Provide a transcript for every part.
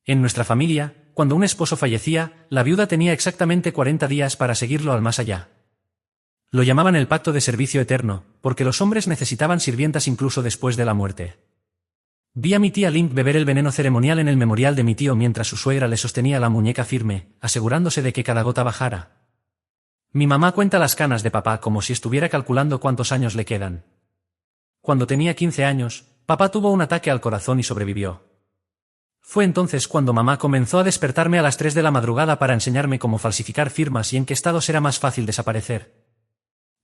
En nuestra familia, cuando un esposo fallecía, la viuda tenía exactamente 40 días para seguirlo al más allá. Lo llamaban el pacto de servicio eterno, porque los hombres necesitaban sirvientas incluso después de la muerte. Vi a mi tía Limp beber el veneno ceremonial en el memorial de mi tío mientras su suegra le sostenía la muñeca firme, asegurándose de que cada gota bajara. Mi mamá cuenta las canas de papá como si estuviera calculando cuántos años le quedan. Cuando tenía 15 años, papá tuvo un ataque al corazón y sobrevivió. Fue entonces cuando mamá comenzó a despertarme a las 3 de la madrugada para enseñarme cómo falsificar firmas y en qué estados era más fácil desaparecer.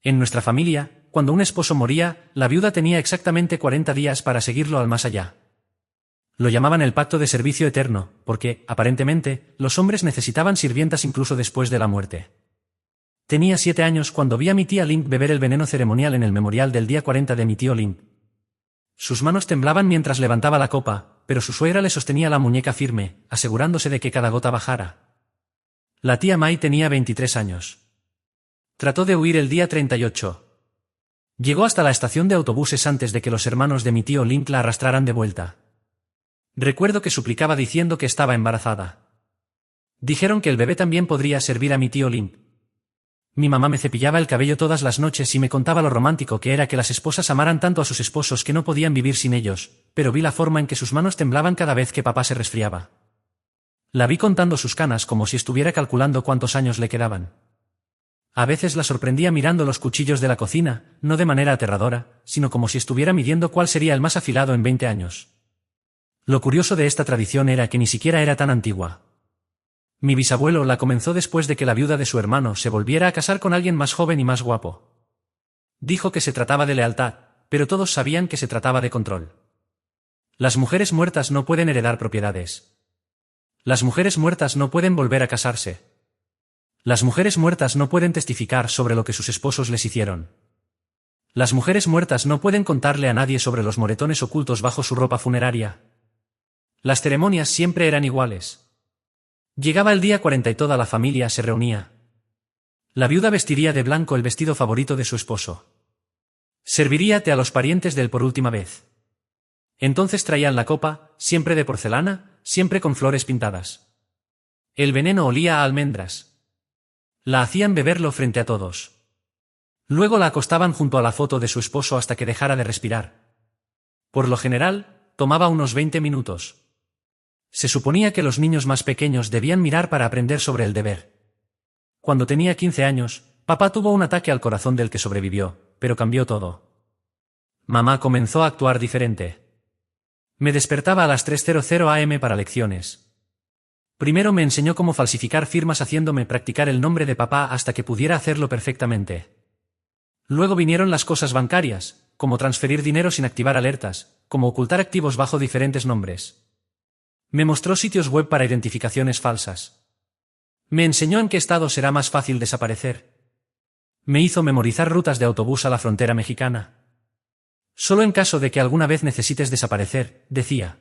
En nuestra familia, cuando un esposo moría, la viuda tenía exactamente 40 días para seguirlo al más allá. Lo llamaban el pacto de servicio eterno, porque, aparentemente, los hombres necesitaban sirvientas incluso después de la muerte. Tenía 7 años cuando vi a mi tía Limp beber el veneno ceremonial en el memorial del día 40 de mi tío Limp. Sus manos temblaban mientras levantaba la copa, pero su suegra le sostenía la muñeca firme, asegurándose de que cada gota bajara. La tía May tenía 23 años. Trató de huir el día 38. Llegó hasta la estación de autobuses antes de que los hermanos de mi tío Limp la arrastraran de vuelta. Recuerdo que suplicaba diciendo que estaba embarazada. Dijeron que el bebé también podría servir a mi tío Limp. Mi mamá me cepillaba el cabello todas las noches y me contaba lo romántico que era que las esposas amaran tanto a sus esposos que no podían vivir sin ellos, pero vi la forma en que sus manos temblaban cada vez que papá se resfriaba. La vi contando sus canas como si estuviera calculando cuántos años le quedaban. A veces la sorprendía mirando los cuchillos de la cocina, no de manera aterradora, sino como si estuviera midiendo cuál sería el más afilado en 20 años. Lo curioso de esta tradición era que ni siquiera era tan antigua. Mi bisabuelo la comenzó después de que la viuda de su hermano se volviera a casar con alguien más joven y más guapo. Dijo que se trataba de lealtad, pero todos sabían que se trataba de control. Las mujeres muertas no pueden heredar propiedades. Las mujeres muertas no pueden volver a casarse. Las mujeres muertas no pueden testificar sobre lo que sus esposos les hicieron. Las mujeres muertas no pueden contarle a nadie sobre los moretones ocultos bajo su ropa funeraria. Las ceremonias siempre eran iguales. Llegaba el día 40 y toda la familia se reunía. La viuda vestiría de blanco el vestido favorito de su esposo. Serviría té a los parientes de él por última vez. Entonces traían la copa, siempre de porcelana, siempre con flores pintadas. El veneno olía a almendras. La hacían beberlo frente a todos. Luego la acostaban junto a la foto de su esposo hasta que dejara de respirar. Por lo general, tomaba unos 20 minutos. Se suponía que los niños más pequeños debían mirar para aprender sobre el deber. Cuando tenía 15 años, papá tuvo un ataque al corazón del que sobrevivió, pero cambió todo. Mamá comenzó a actuar diferente. Me despertaba a las 3:00 am para lecciones. Primero me enseñó cómo falsificar firmas haciéndome practicar el nombre de papá hasta que pudiera hacerlo perfectamente. Luego vinieron las cosas bancarias, como transferir dinero sin activar alertas, como ocultar activos bajo diferentes nombres. Me mostró sitios web para identificaciones falsas. Me enseñó en qué estado será más fácil desaparecer. Me hizo memorizar rutas de autobús a la frontera mexicana. Solo en caso de que alguna vez necesites desaparecer, decía.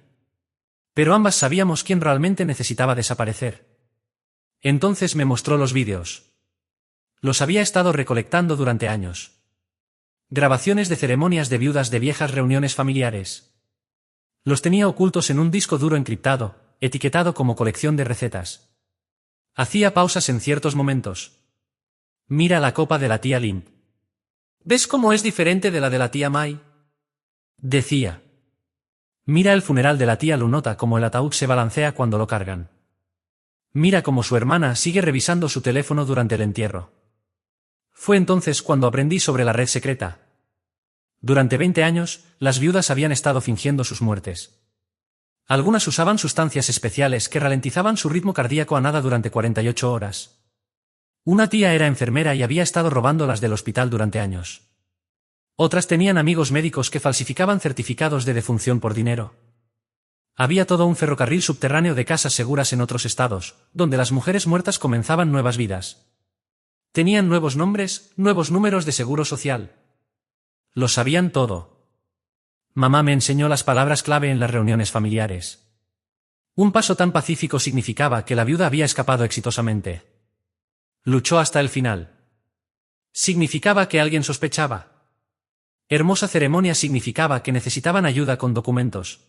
Pero ambas sabíamos quién realmente necesitaba desaparecer. Entonces me mostró los vídeos. Los había estado recolectando durante años. Grabaciones de ceremonias de viudas de viejas reuniones familiares. Los tenía ocultos en un disco duro encriptado, etiquetado como colección de recetas. Hacía pausas en ciertos momentos. Mira la copa de la tía Limp. ¿Ves cómo es diferente de la tía May? Decía. Mira el funeral de la tía Lunota como el ataúd se balancea cuando lo cargan. Mira cómo su hermana sigue revisando su teléfono durante el entierro. Fue entonces cuando aprendí sobre la red secreta. Durante 20 años, las viudas habían estado fingiendo sus muertes. Algunas usaban sustancias especiales que ralentizaban su ritmo cardíaco a nada durante 48 horas. Una tía era enfermera y había estado robándolas del hospital durante años. Otras tenían amigos médicos que falsificaban certificados de defunción por dinero. Había todo un ferrocarril subterráneo de casas seguras en otros estados, donde las mujeres muertas comenzaban nuevas vidas. Tenían nuevos nombres, nuevos números de seguro social. Lo sabían todo. Mamá me enseñó las palabras clave en las reuniones familiares. Un paso tan pacífico significaba que la viuda había escapado exitosamente. Luchó hasta el final. Significaba que alguien sospechaba. Hermosa ceremonia significaba que necesitaban ayuda con documentos.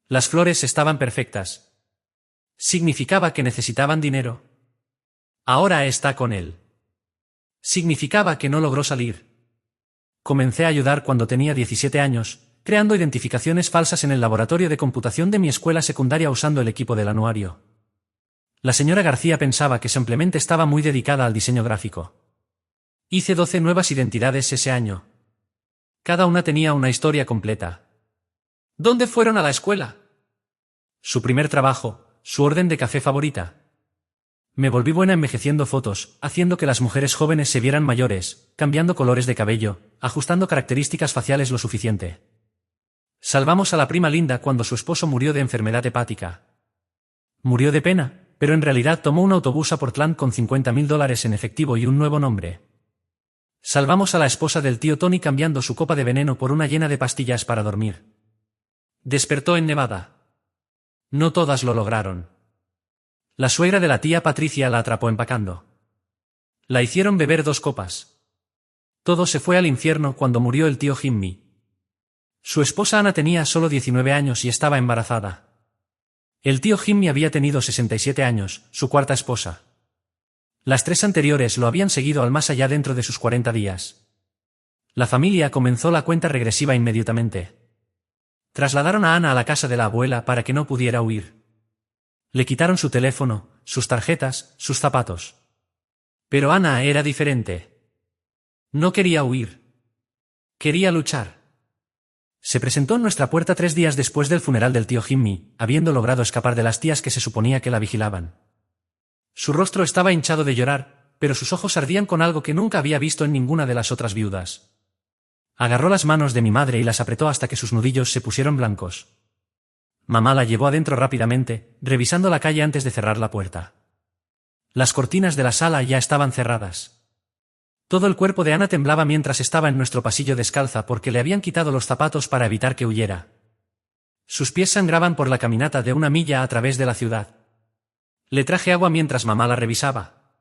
Las flores estaban perfectas. Significaba que necesitaban dinero. Ahora está con él. Significaba que no logró salir. Comencé a ayudar cuando tenía 17 años, creando identificaciones falsas en el laboratorio de computación de mi escuela secundaria usando el equipo del anuario. La señora García pensaba que simplemente estaba muy dedicada al diseño gráfico. Hice 12 nuevas identidades ese año. Cada una tenía una historia completa. ¿Dónde fueron a la escuela? Su primer trabajo, su orden de café favorita. Me volví buena envejeciendo fotos, haciendo que las mujeres jóvenes se vieran mayores, cambiando colores de cabello, ajustando características faciales lo suficiente. Salvamos a la prima Linda cuando su esposo murió de enfermedad hepática. Murió de pena, pero en realidad tomó un autobús a Portland con $50.000 en efectivo y un nuevo nombre. Salvamos a la esposa del tío Tony cambiando su copa de veneno por una llena de pastillas para dormir. Despertó en Nevada. No todas lo lograron. La suegra de la tía Patricia la atrapó empacando. La hicieron beber 2 copas. Todo se fue al infierno cuando murió el tío Jimmy. Su esposa Ana tenía solo 19 años y estaba embarazada. El tío Jimmy había tenido 67 años, su cuarta esposa. Las 3 anteriores lo habían seguido al más allá dentro de sus 40 días. La familia comenzó la cuenta regresiva inmediatamente. Trasladaron a Ana a la casa de la abuela para que no pudiera huir. Le quitaron su teléfono, sus tarjetas, sus zapatos. Pero Ana era diferente. No quería huir. Quería luchar. Se presentó en nuestra puerta 3 días después del funeral del tío Jimmy, habiendo logrado escapar de las tías que se suponía que la vigilaban. Su rostro estaba hinchado de llorar, pero sus ojos ardían con algo que nunca había visto en ninguna de las otras viudas. Agarró las manos de mi madre y las apretó hasta que sus nudillos se pusieron blancos. Mamá la llevó adentro rápidamente, revisando la calle antes de cerrar la puerta. Las cortinas de la sala ya estaban cerradas. Todo el cuerpo de Ana temblaba mientras estaba en nuestro pasillo descalza porque le habían quitado los zapatos para evitar que huyera. Sus pies sangraban por la caminata de 1 milla a través de la ciudad. Le traje agua mientras mamá la revisaba.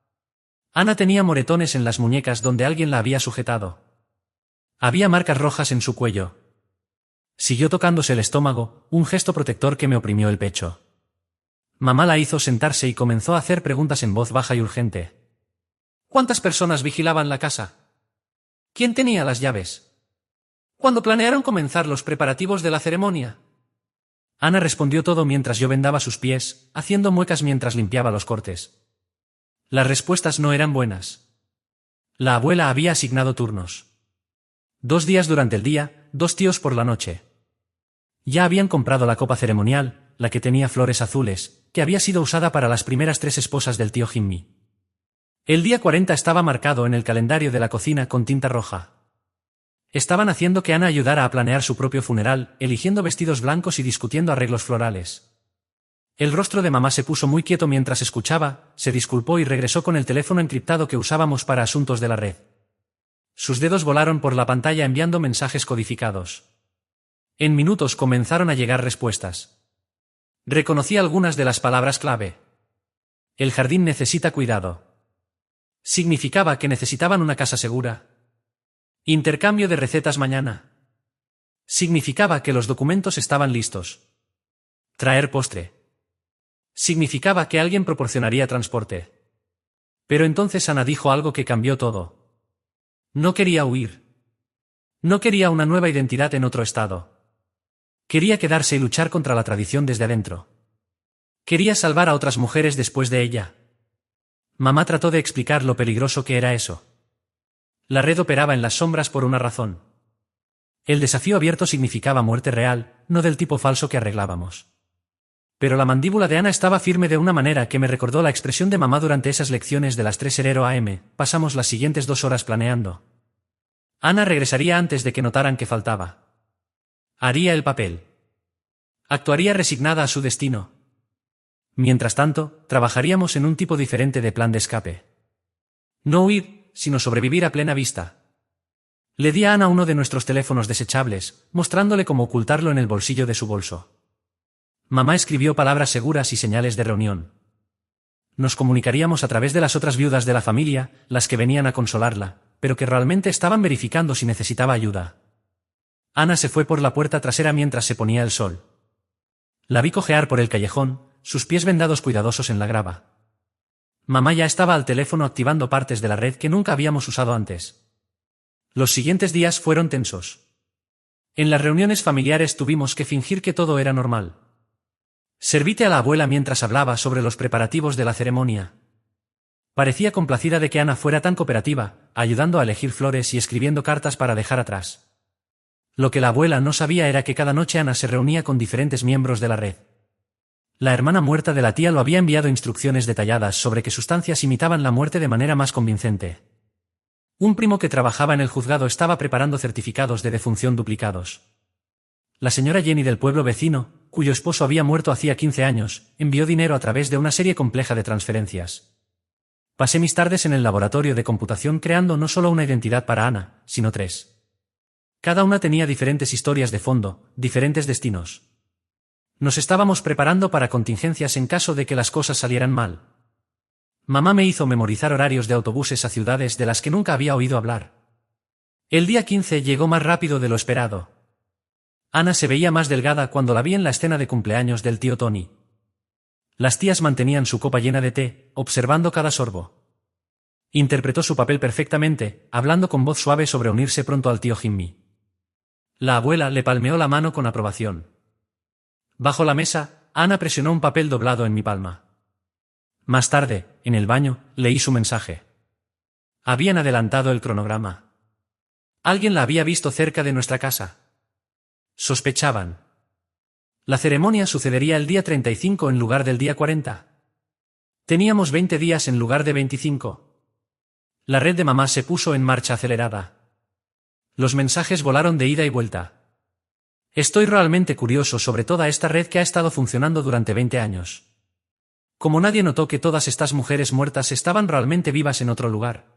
Ana tenía moretones en las muñecas donde alguien la había sujetado. Había marcas rojas en su cuello. Siguió tocándose el estómago, un gesto protector que me oprimió el pecho. Mamá la hizo sentarse y comenzó a hacer preguntas en voz baja y urgente. ¿Cuántas personas vigilaban la casa? ¿Quién tenía las llaves? ¿Cuándo planearon comenzar los preparativos de la ceremonia? Ana respondió todo mientras yo vendaba sus pies, haciendo muecas mientras limpiaba los cortes. Las respuestas no eran buenas. La abuela había asignado turnos. 2 días durante el día, 2 tíos por la noche. Ya habían comprado la copa ceremonial, la que tenía flores azules, que había sido usada para las primeras 3 esposas del tío Jimmy. El día 40 estaba marcado en el calendario de la cocina con tinta roja. Estaban haciendo que Ana ayudara a planear su propio funeral, eligiendo vestidos blancos y discutiendo arreglos florales. El rostro de mamá se puso muy quieto mientras escuchaba, se disculpó y regresó con el teléfono encriptado que usábamos para asuntos de la red. Sus dedos volaron por la pantalla enviando mensajes codificados. En minutos comenzaron a llegar respuestas. Reconocí algunas de las palabras clave. El jardín necesita cuidado. Significaba que necesitaban una casa segura. Intercambio de recetas mañana. Significaba que los documentos estaban listos. Traer postre. Significaba que alguien proporcionaría transporte. Pero entonces Ana dijo algo que cambió todo. No quería huir. No quería una nueva identidad en otro estado. Quería quedarse y luchar contra la tradición desde adentro. Quería salvar a otras mujeres después de ella. Mamá trató de explicar lo peligroso que era eso. La red operaba en las sombras por una razón. El desafío abierto significaba muerte real, no del tipo falso que arreglábamos. Pero la mandíbula de Ana estaba firme de una manera que me recordó la expresión de mamá durante esas lecciones de las 3:00 am. Pasamos las siguientes 2 horas planeando. Ana regresaría antes de que notaran que faltaba. Haría el papel. Actuaría resignada a su destino. Mientras tanto, trabajaríamos en un tipo diferente de plan de escape. No huir, sino sobrevivir a plena vista. Le di a Ana uno de nuestros teléfonos desechables, mostrándole cómo ocultarlo en el bolsillo de su bolso. Mamá escribió palabras seguras y señales de reunión. Nos comunicaríamos a través de las otras viudas de la familia, las que venían a consolarla, pero que realmente estaban verificando si necesitaba ayuda. Ana se fue por la puerta trasera mientras se ponía el sol. La vi cojear por el callejón, sus pies vendados cuidadosos en la grava. Mamá ya estaba al teléfono activando partes de la red que nunca habíamos usado antes. Los siguientes días fueron tensos. En las reuniones familiares tuvimos que fingir que todo era normal. Servíte a la abuela mientras hablaba sobre los preparativos de la ceremonia. Parecía complacida de que Ana fuera tan cooperativa, ayudando a elegir flores y escribiendo cartas para dejar atrás. Lo que la abuela no sabía era que cada noche Ana se reunía con diferentes miembros de la red. La hermana muerta de la tía lo había enviado instrucciones detalladas sobre qué sustancias imitaban la muerte de manera más convincente. Un primo que trabajaba en el juzgado estaba preparando certificados de defunción duplicados. La señora Jenny del pueblo vecino, cuyo esposo había muerto hacía 15 años, envió dinero a través de una serie compleja de transferencias. Pasé mis tardes en el laboratorio de computación creando no solo una identidad para Ana, sino 3. Cada una tenía diferentes historias de fondo, diferentes destinos. Nos estábamos preparando para contingencias en caso de que las cosas salieran mal. Mamá me hizo memorizar horarios de autobuses a ciudades de las que nunca había oído hablar. El día 15 llegó más rápido de lo esperado. Ana se veía más delgada cuando la vi en la escena de cumpleaños del tío Tony. Las tías mantenían su copa llena de té, observando cada sorbo. Interpretó su papel perfectamente, hablando con voz suave sobre unirse pronto al tío Jimmy. La abuela le palmeó la mano con aprobación. Bajo la mesa, Ana presionó un papel doblado en mi palma. Más tarde, en el baño, leí su mensaje. Habían adelantado el cronograma. Alguien la había visto cerca de nuestra casa. Sospechaban. La ceremonia sucedería el día 35 en lugar del día 40. Teníamos 20 días en lugar de 25. La red de mamá se puso en marcha acelerada. Los mensajes volaron de ida y vuelta. Estoy realmente curioso sobre toda esta red que ha estado funcionando durante 20 años. Como nadie notó que todas estas mujeres muertas estaban realmente vivas en otro lugar.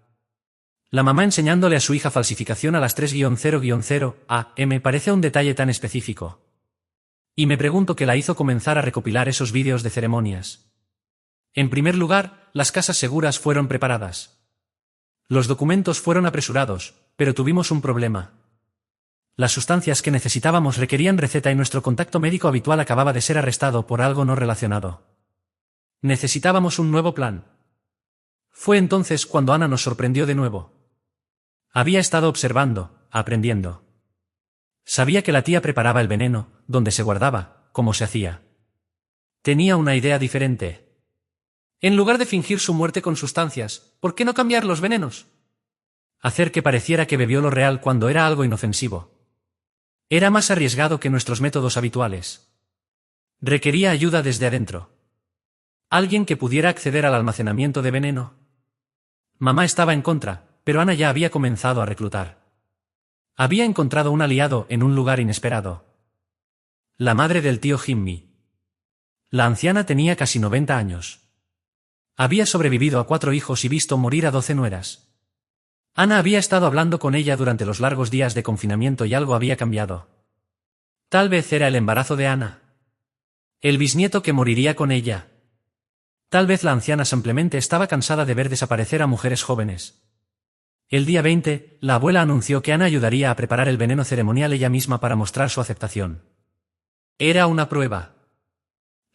La mamá enseñándole a su hija falsificación a las 3-0-0 AM parece un detalle tan específico. Y me pregunto qué la hizo comenzar a recopilar esos vídeos de ceremonias. En primer lugar, las casas seguras fueron preparadas. Los documentos fueron apresurados, pero tuvimos un problema. Las sustancias que necesitábamos requerían receta y nuestro contacto médico habitual acababa de ser arrestado por algo no relacionado. Necesitábamos un nuevo plan. Fue entonces cuando Ana nos sorprendió de nuevo. Había estado observando, aprendiendo. Sabía que la tía preparaba el veneno, dónde se guardaba, cómo se hacía. Tenía una idea diferente. En lugar de fingir su muerte con sustancias, ¿por qué no cambiar los venenos? Hacer que pareciera que bebió lo real cuando era algo inofensivo. Era más arriesgado que nuestros métodos habituales. Requería ayuda desde adentro. Alguien que pudiera acceder al almacenamiento de veneno. Mamá estaba en contra, pero Ana ya había comenzado a reclutar. Había encontrado un aliado en un lugar inesperado. La madre del tío Jimmy. La anciana tenía casi 90 años. Había sobrevivido a 4 hijos y visto morir a 12 nueras. Ana había estado hablando con ella durante los largos días de confinamiento y algo había cambiado. Tal vez era el embarazo de Ana. El bisnieto que moriría con ella. Tal vez la anciana simplemente estaba cansada de ver desaparecer a mujeres jóvenes. El día 20, la abuela anunció que Ana ayudaría a preparar el veneno ceremonial ella misma para mostrar su aceptación. Era una prueba.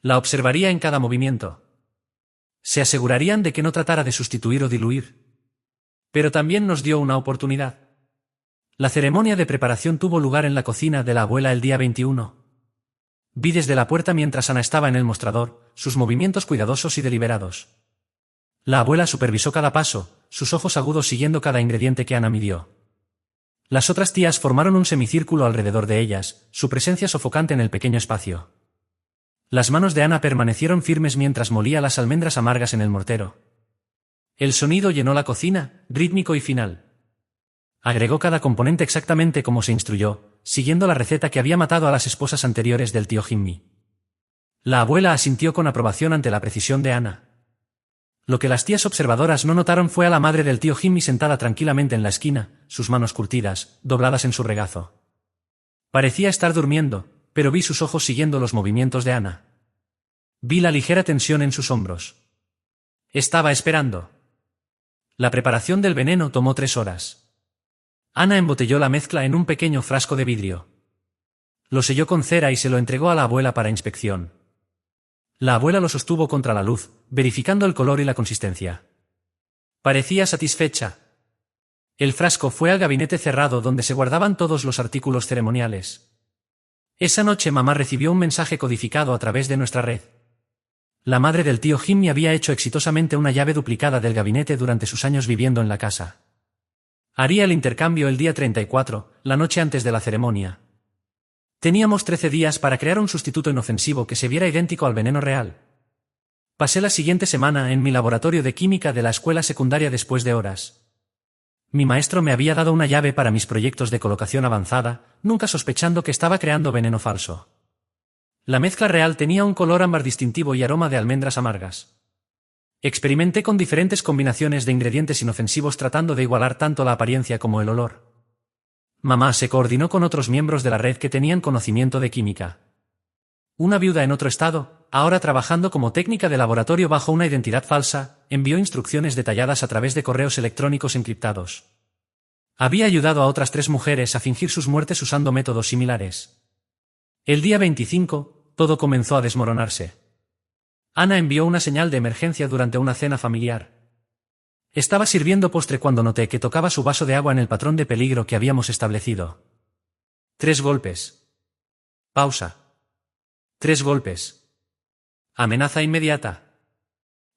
La observaría en cada movimiento. Se asegurarían de que no tratara de sustituir o diluir. Pero también nos dio una oportunidad. La ceremonia de preparación tuvo lugar en la cocina de la abuela el día 21. Vi desde la puerta mientras Ana estaba en el mostrador, sus movimientos cuidadosos y deliberados. La abuela supervisó cada paso, sus ojos agudos siguiendo cada ingrediente que Ana midió. Las otras tías formaron un semicírculo alrededor de ellas, su presencia sofocante en el pequeño espacio. Las manos de Ana permanecieron firmes mientras molía las almendras amargas en el mortero. El sonido llenó la cocina, rítmico y final. Agregó cada componente exactamente como se instruyó, siguiendo la receta que había matado a las esposas anteriores del tío Jimmy. La abuela asintió con aprobación ante la precisión de Ana. Lo que las tías observadoras no notaron fue a la madre del tío Jimmy sentada tranquilamente en la esquina, sus manos curtidas, dobladas en su regazo. Parecía estar durmiendo, pero vi sus ojos siguiendo los movimientos de Ana. Vi la ligera tensión en sus hombros. Estaba esperando. La preparación del veneno tomó 3 horas. Ana embotelló la mezcla en un pequeño frasco de vidrio. Lo selló con cera y se lo entregó a la abuela para inspección. La abuela lo sostuvo contra la luz, verificando el color y la consistencia. Parecía satisfecha. El frasco fue al gabinete cerrado donde se guardaban todos los artículos ceremoniales. Esa noche mamá recibió un mensaje codificado a través de nuestra red. La madre del tío Jimmy había hecho exitosamente una llave duplicada del gabinete durante sus años viviendo en la casa. Haría el intercambio el día 34, la noche antes de la ceremonia. Teníamos 13 días para crear un sustituto inofensivo que se viera idéntico al veneno real. Pasé la siguiente semana en mi laboratorio de química de la escuela secundaria después de horas. Mi maestro me había dado una llave para mis proyectos de colocación avanzada, nunca sospechando que estaba creando veneno falso. La mezcla real tenía un color ámbar distintivo y aroma de almendras amargas. Experimenté con diferentes combinaciones de ingredientes inofensivos tratando de igualar tanto la apariencia como el olor. Mamá se coordinó con otros miembros de la red que tenían conocimiento de química. Una viuda en otro estado, ahora trabajando como técnica de laboratorio bajo una identidad falsa, envió instrucciones detalladas a través de correos electrónicos encriptados. Había ayudado a otras 3 mujeres a fingir sus muertes usando métodos similares. El día 25, todo comenzó a desmoronarse. Ana envió una señal de emergencia durante una cena familiar. Estaba sirviendo postre cuando noté que tocaba su vaso de agua en el patrón de peligro que habíamos establecido. 3 golpes. Pausa. 3 golpes. Amenaza inmediata.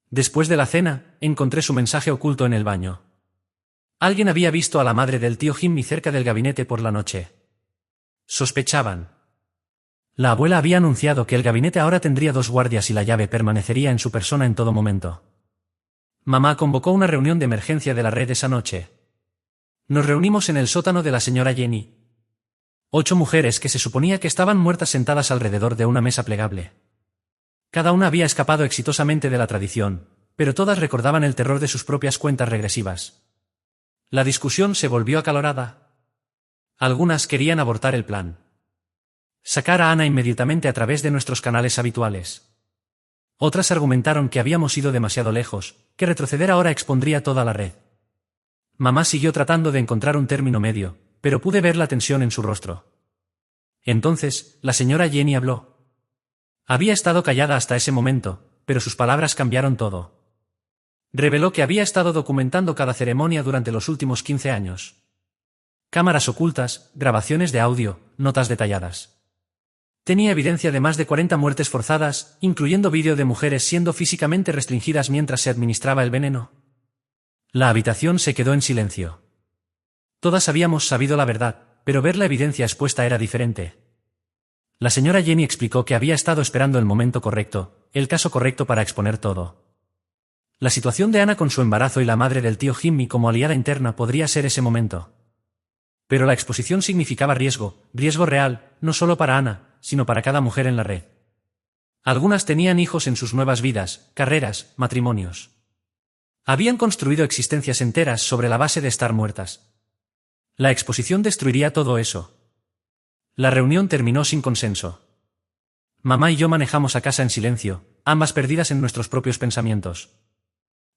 Después de la cena, encontré su mensaje oculto en el baño. Alguien había visto a la madre del tío Jimmy cerca del gabinete por la noche. Sospechaban. La abuela había anunciado que el gabinete ahora tendría 2 guardias y la llave permanecería en su persona en todo momento. Mamá convocó una reunión de emergencia de la red esa noche. Nos reunimos en el sótano de la señora Jenny. 8 mujeres que se suponía que estaban muertas sentadas alrededor de una mesa plegable. Cada una había escapado exitosamente de la tradición, pero todas recordaban el terror de sus propias cuentas regresivas. La discusión se volvió acalorada. Algunas querían abortar el plan. Sacar a Ana inmediatamente a través de nuestros canales habituales. Otras argumentaron que habíamos ido demasiado lejos, que retroceder ahora expondría toda la red. Mamá siguió tratando de encontrar un término medio, pero pude ver la tensión en su rostro. Entonces, la señora Jenny habló. Había estado callada hasta ese momento, pero sus palabras cambiaron todo. Reveló que había estado documentando cada ceremonia durante los últimos 15 años. Cámaras ocultas, grabaciones de audio, notas detalladas. Tenía evidencia de más de 40 muertes forzadas, incluyendo vídeo de mujeres siendo físicamente restringidas mientras se administraba el veneno. La habitación se quedó en silencio. Todas habíamos sabido la verdad, pero ver la evidencia expuesta era diferente. La señora Jenny explicó que había estado esperando el momento correcto, el caso correcto para exponer todo. La situación de Ana con su embarazo y la madre del tío Jimmy como aliada interna podría ser ese momento. Pero la exposición significaba riesgo real, no solo para Ana, sino para cada mujer en la red. Algunas tenían hijos en sus nuevas vidas, carreras, matrimonios. Habían construido existencias enteras sobre la base de estar muertas. La exposición destruiría todo eso. La reunión terminó sin consenso. Mamá y yo manejamos a casa en silencio, ambas perdidas en nuestros propios pensamientos.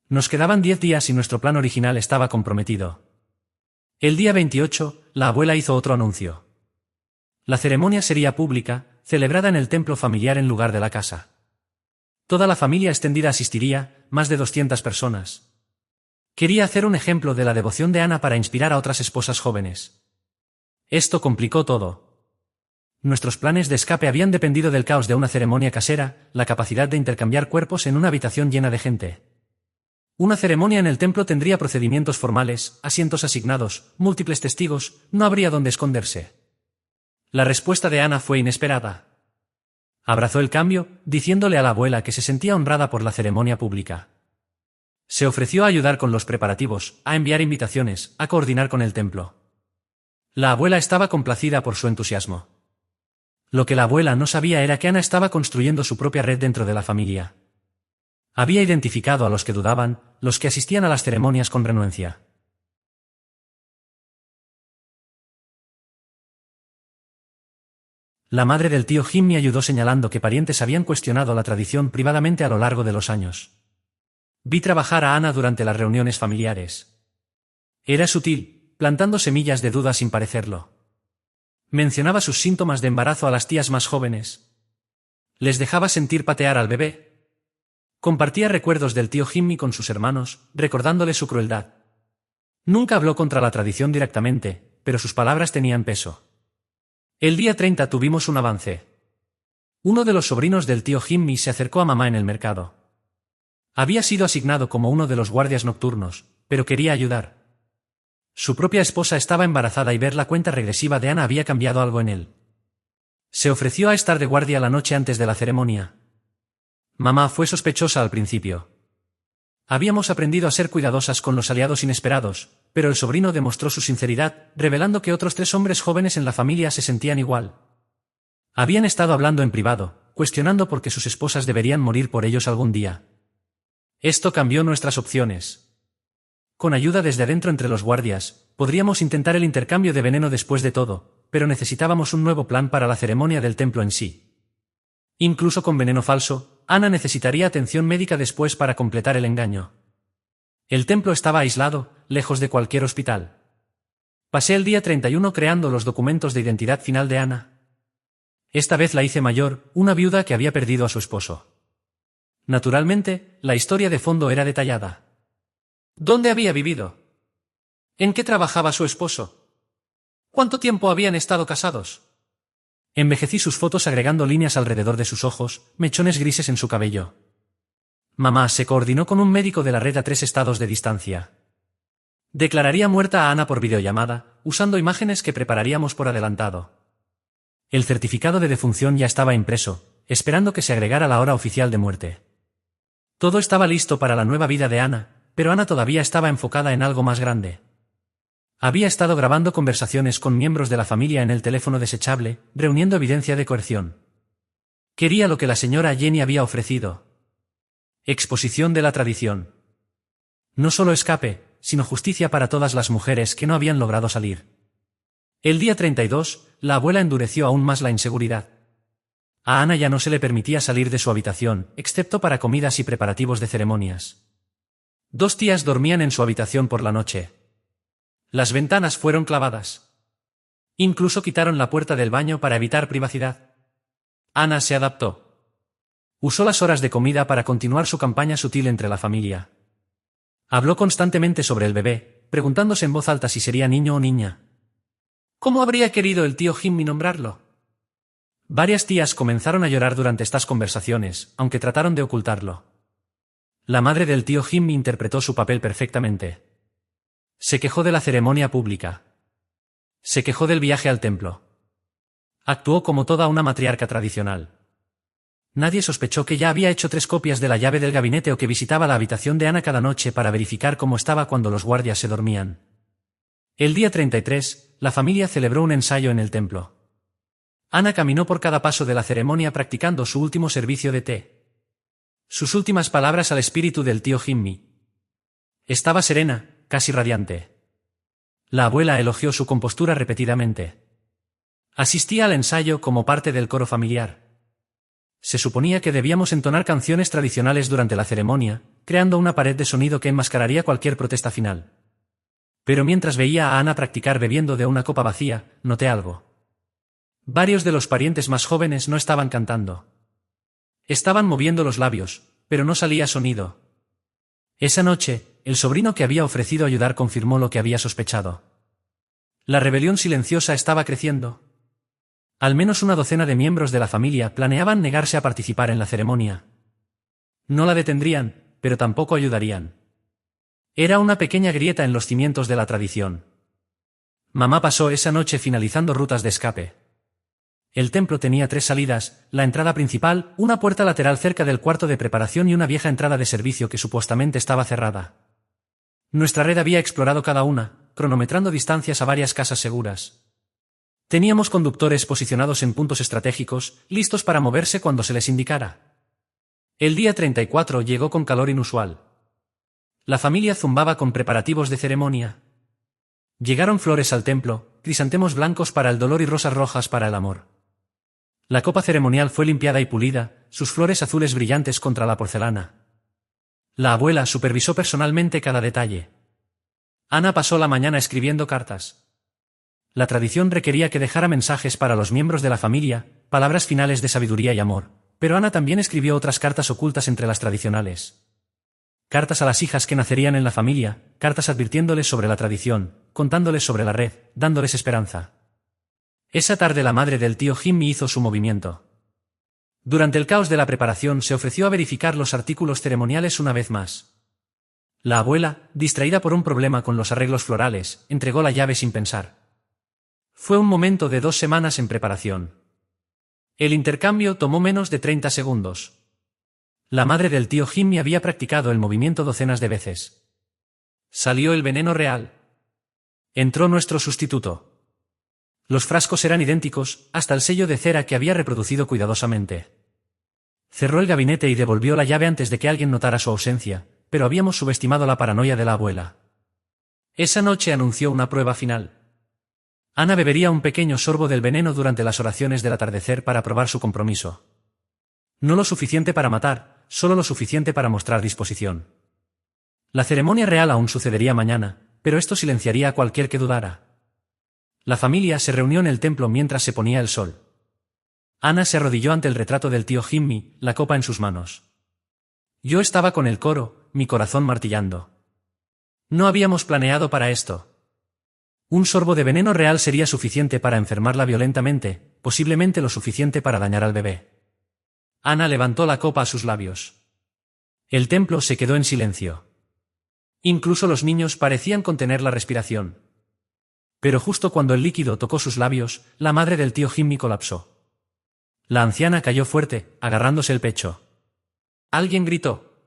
Nos quedaban 10 días y nuestro plan original estaba comprometido. El día 28, la abuela hizo otro anuncio. La ceremonia sería pública, celebrada en el templo familiar en lugar de la casa. Toda la familia extendida asistiría, más de 200 personas. Quería hacer un ejemplo de la devoción de Ana para inspirar a otras esposas jóvenes. Esto complicó todo. Nuestros planes de escape habían dependido del caos de una ceremonia casera, la capacidad de intercambiar cuerpos en una habitación llena de gente. Una ceremonia en el templo tendría procedimientos formales, asientos asignados, múltiples testigos, no habría dónde esconderse. La respuesta de Ana fue inesperada. Abrazó el cambio, diciéndole a la abuela que se sentía honrada por la ceremonia pública. Se ofreció a ayudar con los preparativos, a enviar invitaciones, a coordinar con el templo. La abuela estaba complacida por su entusiasmo. Lo que la abuela no sabía era que Ana estaba construyendo su propia red dentro de la familia. Había identificado a los que dudaban, los que asistían a las ceremonias con renuencia. La madre del tío Jimmy ayudó señalando que parientes habían cuestionado la tradición privadamente a lo largo de los años. Vi trabajar a Ana durante las reuniones familiares. Era sutil, plantando semillas de duda sin parecerlo. Mencionaba sus síntomas de embarazo a las tías más jóvenes. Les dejaba sentir patear al bebé. Compartía recuerdos del tío Jimmy con sus hermanos, recordándole su crueldad. Nunca habló contra la tradición directamente, pero sus palabras tenían peso. El día 30 tuvimos un avance. Uno de los sobrinos del tío Jimmy se acercó a mamá en el mercado. Había sido asignado como uno de los guardias nocturnos, pero quería ayudar. Su propia esposa estaba embarazada y ver la cuenta regresiva de Ana había cambiado algo en él. Se ofreció a estar de guardia la noche antes de la ceremonia. Mamá fue sospechosa al principio. Habíamos aprendido a ser cuidadosas con los aliados inesperados, pero el sobrino demostró su sinceridad, revelando que otros 3 hombres jóvenes en la familia se sentían igual. Habían estado hablando en privado, cuestionando por qué sus esposas deberían morir por ellos algún día. Esto cambió nuestras opciones. Con ayuda desde adentro entre los guardias, podríamos intentar el intercambio de veneno después de todo, pero necesitábamos un nuevo plan para la ceremonia del templo en sí. Incluso con veneno falso, Ana necesitaría atención médica después para completar el engaño. El templo estaba aislado, lejos de cualquier hospital. Pasé el día 31 creando los documentos de identidad final de Ana. Esta vez la hice mayor, una viuda que había perdido a su esposo. Naturalmente, la historia de fondo era detallada. ¿Dónde había vivido? ¿En qué trabajaba su esposo? ¿Cuánto tiempo habían estado casados? Envejecí sus fotos agregando líneas alrededor de sus ojos, mechones grises en su cabello. Mamá se coordinó con un médico de la red a 3 estados de distancia. Declararía muerta a Ana por videollamada, usando imágenes que prepararíamos por adelantado. El certificado de defunción ya estaba impreso, esperando que se agregara la hora oficial de muerte. Todo estaba listo para la nueva vida de Ana, pero Ana todavía estaba enfocada en algo más grande. Había estado grabando conversaciones con miembros de la familia en el teléfono desechable, reuniendo evidencia de coerción. Quería lo que la señora Jenny había ofrecido. Exposición de la tradición. No solo escape, sino justicia para todas las mujeres que no habían logrado salir. El día 32, la abuela endureció aún más la inseguridad. A Ana ya no se le permitía salir de su habitación, excepto para comidas y preparativos de ceremonias. 2 tías dormían en su habitación por la noche. Las ventanas fueron clavadas. Incluso quitaron la puerta del baño para evitar privacidad. Ana se adaptó. Usó las horas de comida para continuar su campaña sutil entre la familia. Habló constantemente sobre el bebé, preguntándose en voz alta si sería niño o niña. ¿Cómo habría querido el tío Jimmy nombrarlo? Varias tías comenzaron a llorar durante estas conversaciones, aunque trataron de ocultarlo. La madre del tío Jimmy interpretó su papel perfectamente. Se quejó de la ceremonia pública. Se quejó del viaje al templo. Actuó como toda una matriarca tradicional. Nadie sospechó que ya había hecho 3 copias de la llave del gabinete o que visitaba la habitación de Ana cada noche para verificar cómo estaba cuando los guardias se dormían. El día 33, la familia celebró un ensayo en el templo. Ana caminó por cada paso de la ceremonia practicando su último servicio de té. Sus últimas palabras al espíritu del tío Jimmy. Estaba serena, casi radiante. La abuela elogió su compostura repetidamente. Asistía al ensayo como parte del coro familiar. Se suponía que debíamos entonar canciones tradicionales durante la ceremonia, creando una pared de sonido que enmascararía cualquier protesta final. Pero mientras veía a Ana practicar bebiendo de una copa vacía, noté algo. Varios de los parientes más jóvenes no estaban cantando. Estaban moviendo los labios, pero no salía sonido. Esa noche, el sobrino que había ofrecido ayudar confirmó lo que había sospechado. La rebelión silenciosa estaba creciendo. Al menos una docena de miembros de la familia planeaban negarse a participar en la ceremonia. No la detendrían, pero tampoco ayudarían. Era una pequeña grieta en los cimientos de la tradición. Mamá pasó esa noche finalizando rutas de escape. El templo tenía 3 salidas, la entrada principal, una puerta lateral cerca del cuarto de preparación y una vieja entrada de servicio que supuestamente estaba cerrada. Nuestra red había explorado cada una, cronometrando distancias a varias casas seguras. Teníamos conductores posicionados en puntos estratégicos, listos para moverse cuando se les indicara. El día 34 llegó con calor inusual. La familia zumbaba con preparativos de ceremonia. Llegaron flores al templo, crisantemos blancos para el dolor y rosas rojas para el amor. La copa ceremonial fue limpiada y pulida, sus flores azules brillantes contra la porcelana. La abuela supervisó personalmente cada detalle. Ana pasó la mañana escribiendo cartas. La tradición requería que dejara mensajes para los miembros de la familia, palabras finales de sabiduría y amor, pero Ana también escribió otras cartas ocultas entre las tradicionales. Cartas a las hijas que nacerían en la familia, cartas advirtiéndoles sobre la tradición, contándoles sobre la red, dándoles esperanza. Esa tarde la madre del tío Jimmy hizo su movimiento. Durante el caos de la preparación se ofreció a verificar los artículos ceremoniales una vez más. La abuela, distraída por un problema con los arreglos florales, entregó la llave sin pensar. Fue un momento de 2 semanas en preparación. El intercambio tomó menos de 30 segundos. La madre del tío Jimmy había practicado el movimiento docenas de veces. Salió el veneno real. Entró nuestro sustituto. Los frascos eran idénticos, hasta el sello de cera que había reproducido cuidadosamente. Cerró el gabinete y devolvió la llave antes de que alguien notara su ausencia, pero habíamos subestimado la paranoia de la abuela. Esa noche anunció una prueba final. Ana bebería un pequeño sorbo del veneno durante las oraciones del atardecer para probar su compromiso. No lo suficiente para matar, solo lo suficiente para mostrar disposición. La ceremonia real aún sucedería mañana, pero esto silenciaría a cualquier que dudara. La familia se reunió en el templo mientras se ponía el sol. Ana se arrodilló ante el retrato del tío Jimmy, la copa en sus manos. Yo estaba con el coro, mi corazón martillando. No habíamos planeado para esto. Un sorbo de veneno real sería suficiente para enfermarla violentamente, posiblemente lo suficiente para dañar al bebé. Ana levantó la copa a sus labios. El templo se quedó en silencio. Incluso los niños parecían contener la respiración. Pero justo cuando el líquido tocó sus labios, la madre del tío Jimmy colapsó. La anciana cayó fuerte, agarrándose el pecho. Alguien gritó.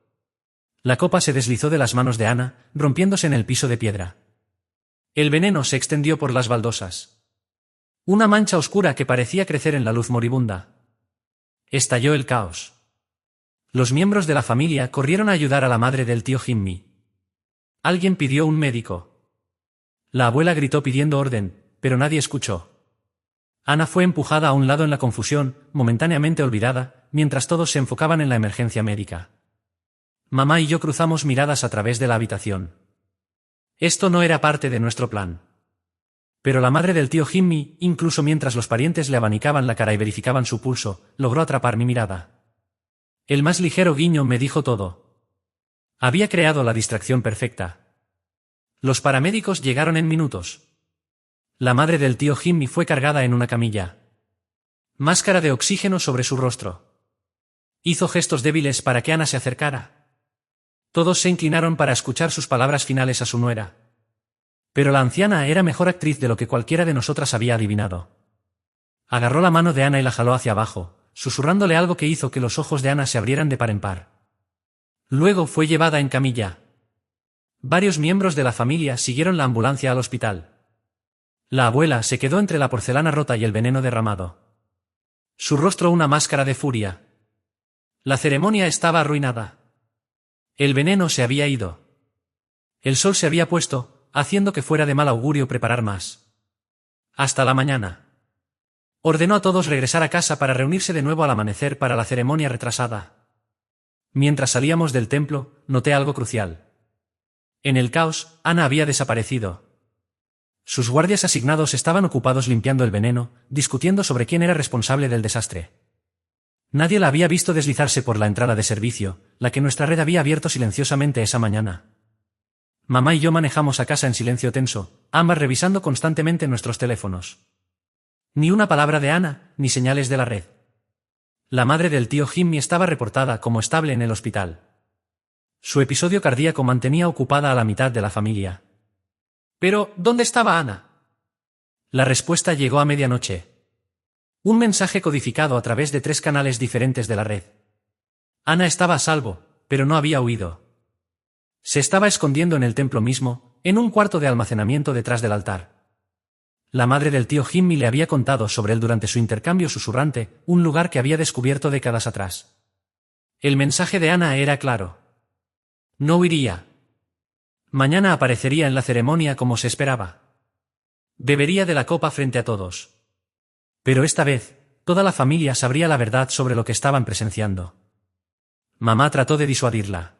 La copa se deslizó de las manos de Ana, rompiéndose en el piso de piedra. El veneno se extendió por las baldosas. Una mancha oscura que parecía crecer en la luz moribunda. Estalló el caos. Los miembros de la familia corrieron a ayudar a la madre del tío Jimmy. Alguien pidió un médico. La abuela gritó pidiendo orden, pero nadie escuchó. Ana fue empujada a un lado en la confusión, momentáneamente olvidada, mientras todos se enfocaban en la emergencia médica. Mamá y yo cruzamos miradas a través de la habitación. Esto no era parte de nuestro plan. Pero la madre del tío Jimmy, incluso mientras los parientes le abanicaban la cara y verificaban su pulso, logró atrapar mi mirada. El más ligero guiño me dijo todo. Había creado la distracción perfecta. Los paramédicos llegaron en minutos. La madre del tío Jimmy fue cargada en una camilla. Máscara de oxígeno sobre su rostro. Hizo gestos débiles para que Ana se acercara. Todos se inclinaron para escuchar sus palabras finales a su nuera. Pero la anciana era mejor actriz de lo que cualquiera de nosotras había adivinado. Agarró la mano de Ana y la jaló hacia abajo, susurrándole algo que hizo que los ojos de Ana se abrieran de par en par. Luego fue llevada en camilla. Varios miembros de la familia siguieron la ambulancia al hospital. La abuela se quedó entre la porcelana rota y el veneno derramado. Su rostro una máscara de furia. La ceremonia estaba arruinada. El veneno se había ido. El sol se había puesto, haciendo que fuera de mal augurio preparar más. Hasta la mañana. Ordenó a todos regresar a casa para reunirse de nuevo al amanecer para la ceremonia retrasada. Mientras salíamos del templo, noté algo crucial. En el caos, Ana había desaparecido. Sus guardias asignados estaban ocupados limpiando el veneno, discutiendo sobre quién era responsable del desastre. Nadie la había visto deslizarse por la entrada de servicio, la que nuestra red había abierto silenciosamente esa mañana. Mamá y yo manejamos a casa en silencio tenso, ambas revisando constantemente nuestros teléfonos. Ni una palabra de Ana, ni señales de la red. La madre del tío Jimmy estaba reportada como estable en el hospital. Su episodio cardíaco mantenía ocupada a la mitad de la familia. Pero, ¿dónde estaba Ana? La respuesta llegó a medianoche. Un mensaje codificado a través de 3 canales diferentes de la red. Ana estaba a salvo, pero no había huido. Se estaba escondiendo en el templo mismo, en un cuarto de almacenamiento detrás del altar. La madre del tío Jimmy le había contado sobre él durante su intercambio susurrante, un lugar que había descubierto décadas atrás. El mensaje de Ana era claro. No huiría. Mañana aparecería en la ceremonia como se esperaba. Bebería de la copa frente a todos. Pero esta vez, toda la familia sabría la verdad sobre lo que estaban presenciando. Mamá trató de disuadirla.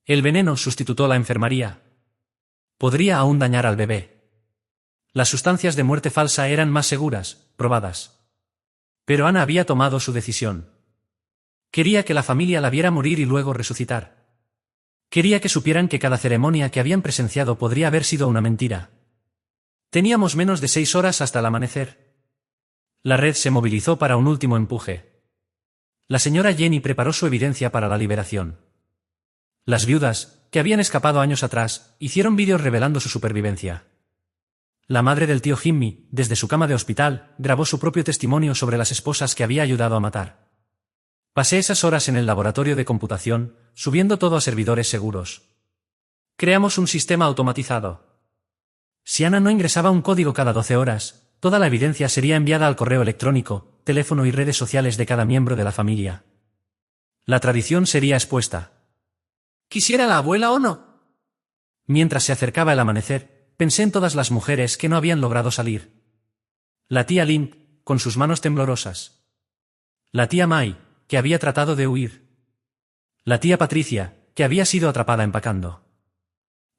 El veneno sustituyó la enfermaría. Podría aún dañar al bebé. Las sustancias de muerte falsa eran más seguras, probadas. Pero Ana había tomado su decisión. Quería que la familia la viera morir y luego resucitar. Quería que supieran que cada ceremonia que habían presenciado podría haber sido una mentira. Teníamos menos de 6 horas hasta el amanecer. La red se movilizó para un último empuje. La señora Jenny preparó su evidencia para la liberación. Las viudas, que habían escapado años atrás, hicieron vídeos revelando su supervivencia. La madre del tío Jimmy, desde su cama de hospital, grabó su propio testimonio sobre las esposas que había ayudado a matar. Pasé esas horas en el laboratorio de computación, subiendo todo a servidores seguros. Creamos un sistema automatizado. Si Ana no ingresaba un código cada 12 horas, toda la evidencia sería enviada al correo electrónico, teléfono y redes sociales de cada miembro de la familia. La tradición sería expuesta. ¿Quisiera la abuela o no? Mientras se acercaba el amanecer, pensé en todas las mujeres que no habían logrado salir. La tía Limp, con sus manos temblorosas. La tía May, que había tratado de huir. La tía Patricia, que había sido atrapada empacando.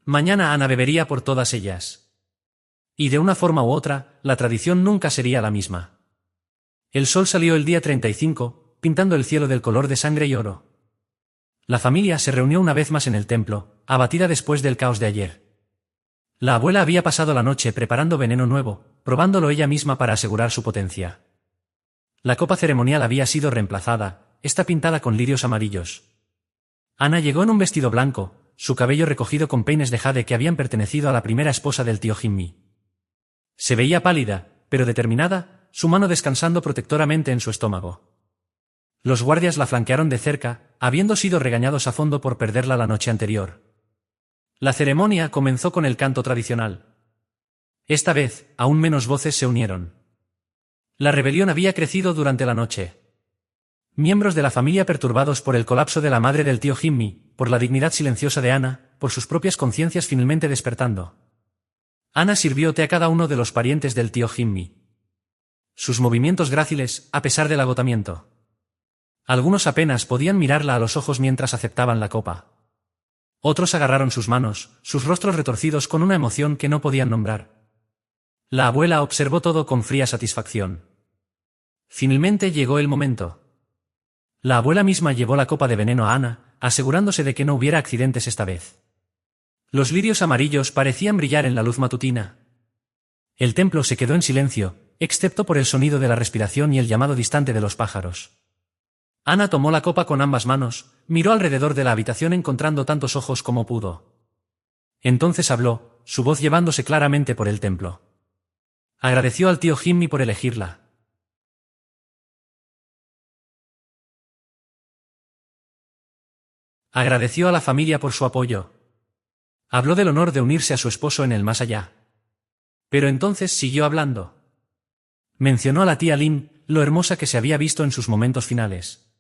Mañana Ana bebería por todas ellas. Y de una forma u otra, la tradición nunca sería la misma. El sol salió el día 35, pintando el cielo del color de sangre y oro. La familia se reunió una vez más en el templo, abatida después del caos de ayer. La abuela había pasado la noche preparando veneno nuevo, probándolo ella misma para asegurar su potencia. La copa ceremonial había sido reemplazada, esta pintada con lirios amarillos. Ana llegó en un vestido blanco, su cabello recogido con peines de jade que habían pertenecido a la primera esposa del tío Jimmy. Se veía pálida, pero determinada, su mano descansando protectoramente en su estómago. Los guardias la flanquearon de cerca, habiendo sido regañados a fondo por perderla la noche anterior. La ceremonia comenzó con el canto tradicional. Esta vez, aún menos voces se unieron. La rebelión había crecido durante la noche. Miembros de la familia perturbados por el colapso de la madre del tío Jimmy, por la dignidad silenciosa de Ana, por sus propias conciencias finalmente despertando. Ana sirvió té a cada uno de los parientes del tío Jimmy. Sus movimientos gráciles, a pesar del agotamiento. Algunos apenas podían mirarla a los ojos mientras aceptaban la copa. Otros agarraron sus manos, sus rostros retorcidos con una emoción que no podían nombrar. La abuela observó todo con fría satisfacción. Finalmente llegó el momento. La abuela misma llevó la copa de veneno a Ana, asegurándose de que no hubiera accidentes esta vez. Los lirios amarillos parecían brillar en la luz matutina. El templo se quedó en silencio, excepto por el sonido de la respiración y el llamado distante de los pájaros. Ana tomó la copa con ambas manos, miró alrededor de la habitación encontrando tantos ojos como pudo. Entonces habló, su voz llevándose claramente por el templo. Agradeció al tío Jimmy por elegirla. Agradeció a la familia por su apoyo. Habló del honor de unirse a su esposo en el más allá. Pero entonces siguió hablando. Mencionó a la tía Lynn, lo hermosa que se había visto en sus momentos finales.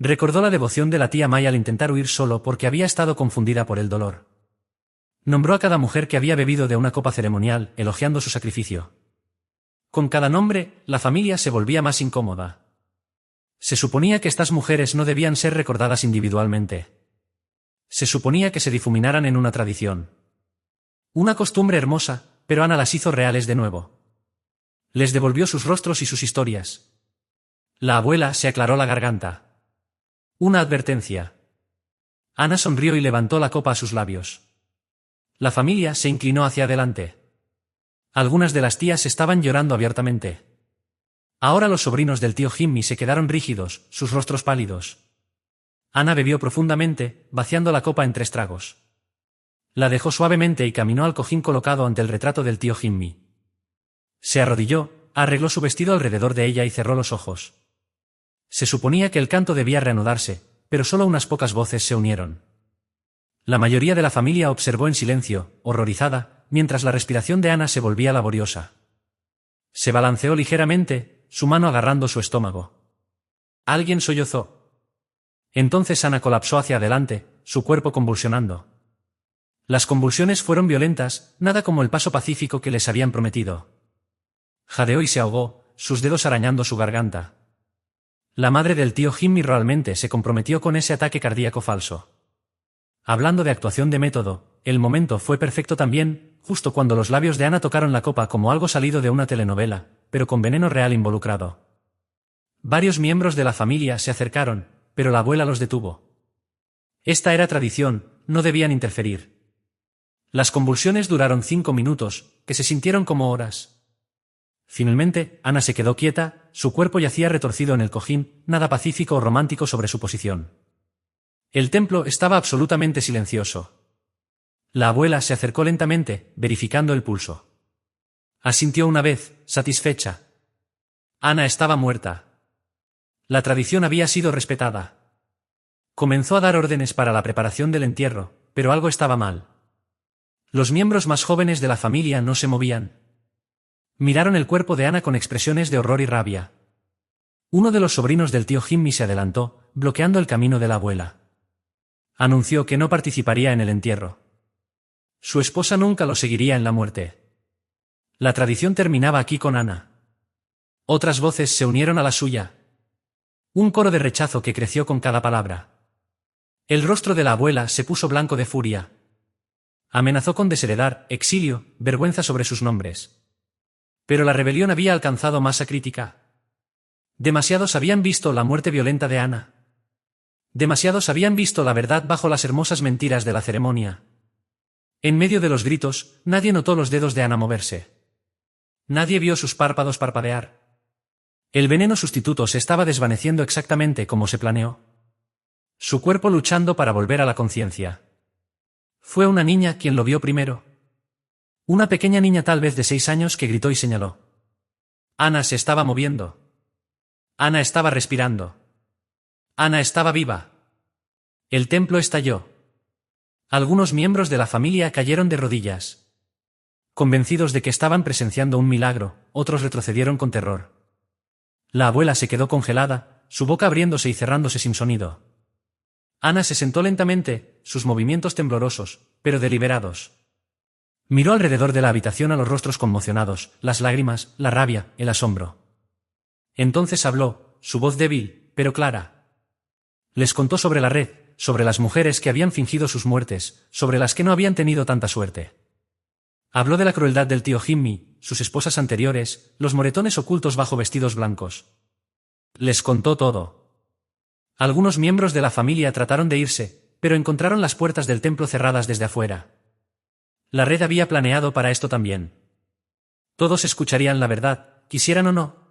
Recordó la devoción de la tía May al intentar huir solo porque había estado confundida por el dolor. Nombró a cada mujer que había bebido de una copa ceremonial, elogiando su sacrificio. Con cada nombre, la familia se volvía más incómoda. Se suponía que estas mujeres no debían ser recordadas individualmente. Se suponía que se difuminaran en una tradición. Una costumbre hermosa, pero Ana las hizo reales de nuevo. Les devolvió sus rostros y sus historias. La abuela se aclaró la garganta. Una advertencia. Ana sonrió y levantó la copa a sus labios. La familia se inclinó hacia adelante. Algunas de las tías estaban llorando abiertamente. Ahora los sobrinos del tío Jimmy se quedaron rígidos, sus rostros pálidos. Ana bebió profundamente, vaciando la copa en 3 tragos. La dejó suavemente y caminó al cojín colocado ante el retrato del tío Jimmy. Se arrodilló, arregló su vestido alrededor de ella y cerró los ojos. Se suponía que el canto debía reanudarse, pero solo unas pocas voces se unieron. La mayoría de la familia observó en silencio, horrorizada, mientras la respiración de Ana se volvía laboriosa. Se balanceó ligeramente, su mano agarrando su estómago. Alguien sollozó. Entonces Ana colapsó hacia adelante, su cuerpo convulsionando. Las convulsiones fueron violentas, nada como el paso pacífico que les habían prometido. Jadeó y se ahogó, sus dedos arañando su garganta. La madre del tío Jimmy realmente se comprometió con ese ataque cardíaco falso. Hablando de actuación de método, el momento fue perfecto también, justo cuando los labios de Ana tocaron la copa como algo salido de una telenovela, pero con veneno real involucrado. Varios miembros de la familia se acercaron, pero la abuela los detuvo. Esta era tradición, no debían interferir. Las convulsiones duraron 5 minutos, que se sintieron como horas. Finalmente, Ana se quedó quieta, su cuerpo yacía retorcido en el cojín, nada pacífico o romántico sobre su posición. El templo estaba absolutamente silencioso. La abuela se acercó lentamente, verificando el pulso. Asintió una vez, satisfecha. Ana estaba muerta. La tradición había sido respetada. Comenzó a dar órdenes para la preparación del entierro, pero algo estaba mal. Los miembros más jóvenes de la familia no se movían. Miraron el cuerpo de Ana con expresiones de horror y rabia. Uno de los sobrinos del tío Jimmy se adelantó, bloqueando el camino de la abuela. Anunció que no participaría en el entierro. Su esposa nunca lo seguiría en la muerte. La tradición terminaba aquí con Ana. Otras voces se unieron a la suya. Un coro de rechazo que creció con cada palabra. El rostro de la abuela se puso blanco de furia. Amenazó con desheredar, exilio, vergüenza sobre sus nombres. Pero la rebelión había alcanzado masa crítica. Demasiados habían visto la muerte violenta de Ana. Demasiados habían visto la verdad bajo las hermosas mentiras de la ceremonia. En medio de los gritos, nadie notó los dedos de Ana moverse. Nadie vio sus párpados parpadear. El veneno sustituto se estaba desvaneciendo exactamente como se planeó. Su cuerpo luchando para volver a la conciencia. Fue una niña quien lo vio primero. Una pequeña niña tal vez de 6 años que gritó y señaló. Ana se estaba moviendo. Ana estaba respirando. Ana estaba viva. El templo estalló. Algunos miembros de la familia cayeron de rodillas. Convencidos de que estaban presenciando un milagro, otros retrocedieron con terror. La abuela se quedó congelada, su boca abriéndose y cerrándose sin sonido. Ana se sentó lentamente, sus movimientos temblorosos, pero deliberados. Miró alrededor de la habitación a los rostros conmocionados, las lágrimas, la rabia, el asombro. Entonces habló, su voz débil, pero clara. Les contó sobre la red, sobre las mujeres que habían fingido sus muertes, sobre las que no habían tenido tanta suerte. Habló de la crueldad del tío Jimmy, sus esposas anteriores, los moretones ocultos bajo vestidos blancos. Les contó todo. Algunos miembros de la familia trataron de irse, pero encontraron las puertas del templo cerradas desde afuera. La red había planeado para esto también. Todos escucharían la verdad, quisieran o no.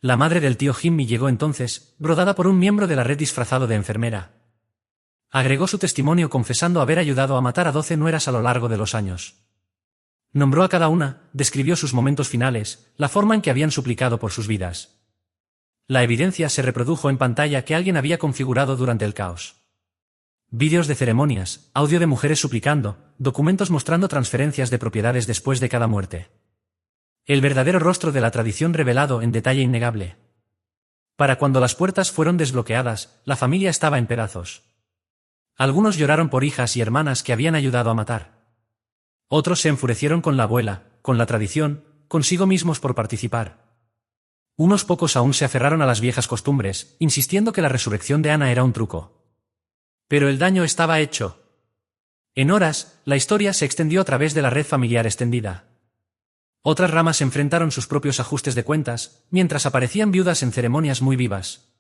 La madre del tío Jimmy llegó entonces, brodada por un miembro de la red disfrazado de enfermera. Agregó su testimonio confesando haber ayudado a matar a 12 nueras a lo largo de los años. Nombró a cada una, describió sus momentos finales, la forma en que habían suplicado por sus vidas. La evidencia se reprodujo en pantalla que alguien había configurado durante el caos. Vídeos de ceremonias, audio de mujeres suplicando, documentos mostrando transferencias de propiedades después de cada muerte. El verdadero rostro de la tradición revelado en detalle innegable. Para cuando las puertas fueron desbloqueadas, la familia estaba en pedazos. Algunos lloraron por hijas y hermanas que habían ayudado a matar. Otros se enfurecieron con la abuela, con la tradición, consigo mismos por participar. Unos pocos aún se aferraron a las viejas costumbres, insistiendo que la resurrección de Ana era un truco. Pero el daño estaba hecho. En horas, la historia se extendió a través de la red familiar extendida. Otras ramas enfrentaron sus propios ajustes de cuentas, mientras aparecían viudas en ceremonias muy vivas.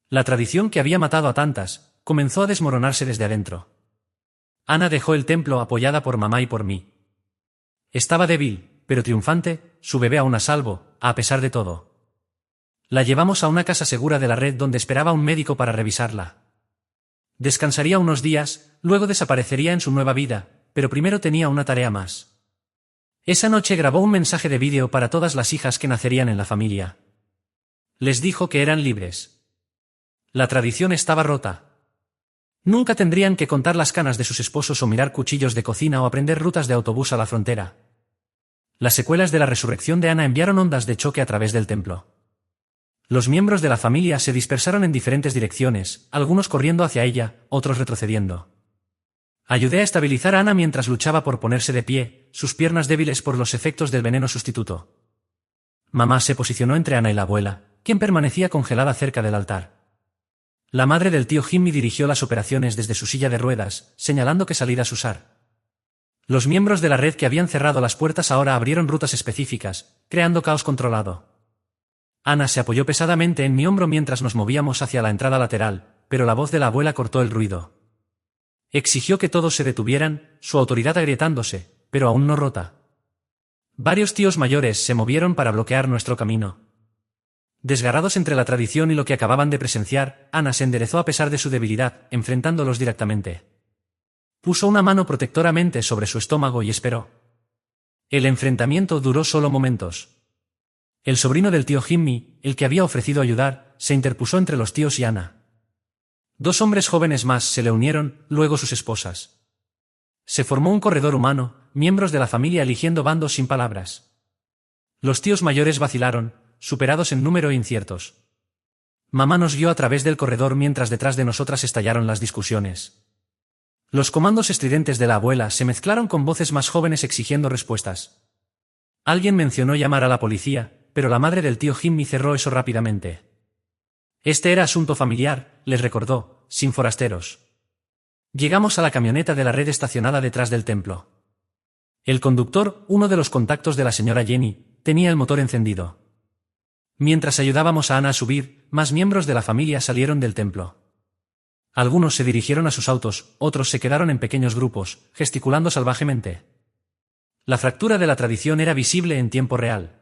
La tradición que había matado a tantas, comenzó a desmoronarse desde adentro. Ana dejó el templo apoyada por mamá y por mí. Estaba débil, pero triunfante, su bebé aún a salvo, a pesar de todo. La llevamos a una casa segura de la red donde esperaba un médico para revisarla. Descansaría unos días, luego desaparecería en su nueva vida, pero primero tenía una tarea más. Esa noche grabó un mensaje de vídeo para todas las hijas que nacerían en la familia. Les dijo que eran libres. La tradición estaba rota. Nunca tendrían que contar las canas de sus esposos o mirar cuchillos de cocina o aprender rutas de autobús a la frontera. Las secuelas de la resurrección de Ana enviaron ondas de choque a través del templo. Los miembros de la familia se dispersaron en diferentes direcciones, algunos corriendo hacia ella, otros retrocediendo. Ayudé a estabilizar a Ana mientras luchaba por ponerse de pie, sus piernas débiles por los efectos del veneno sustituto. Mamá se posicionó entre Ana y la abuela, quien permanecía congelada cerca del altar. La madre del tío Jimmy dirigió las operaciones desde su silla de ruedas, señalando qué salidas usar. Los miembros de la red que habían cerrado las puertas ahora abrieron rutas específicas, creando caos controlado. Ana se apoyó pesadamente en mi hombro mientras nos movíamos hacia la entrada lateral, pero la voz de la abuela cortó el ruido. Exigió que todos se detuvieran, su autoridad agrietándose, pero aún no rota. Varios tíos mayores se movieron para bloquear nuestro camino. Desgarrados entre la tradición y lo que acababan de presenciar, Ana se enderezó a pesar de su debilidad, enfrentándolos directamente. Puso una mano protectoramente sobre su estómago y esperó. El enfrentamiento duró solo momentos. El sobrino del tío Jimmy, el que había ofrecido ayudar, se interpuso entre los tíos y Ana. Dos hombres jóvenes más se le unieron, luego sus esposas. Se formó un corredor humano, miembros de la familia eligiendo bandos sin palabras. Los tíos mayores vacilaron, superados en número e inciertos. Mamá nos guió a través del corredor mientras detrás de nosotras estallaron las discusiones. Los comandos estridentes de la abuela se mezclaron con voces más jóvenes exigiendo respuestas. Alguien mencionó llamar a la policía, pero la madre del tío Jimmy cerró eso rápidamente. Este era asunto familiar, les recordó, sin forasteros. Llegamos a la camioneta de la red estacionada detrás del templo. El conductor, uno de los contactos de la señora Jenny, tenía el motor encendido. Mientras ayudábamos a Ana a subir, más miembros de la familia salieron del templo. Algunos se dirigieron a sus autos, otros se quedaron en pequeños grupos, gesticulando salvajemente. La fractura de la tradición era visible en tiempo real.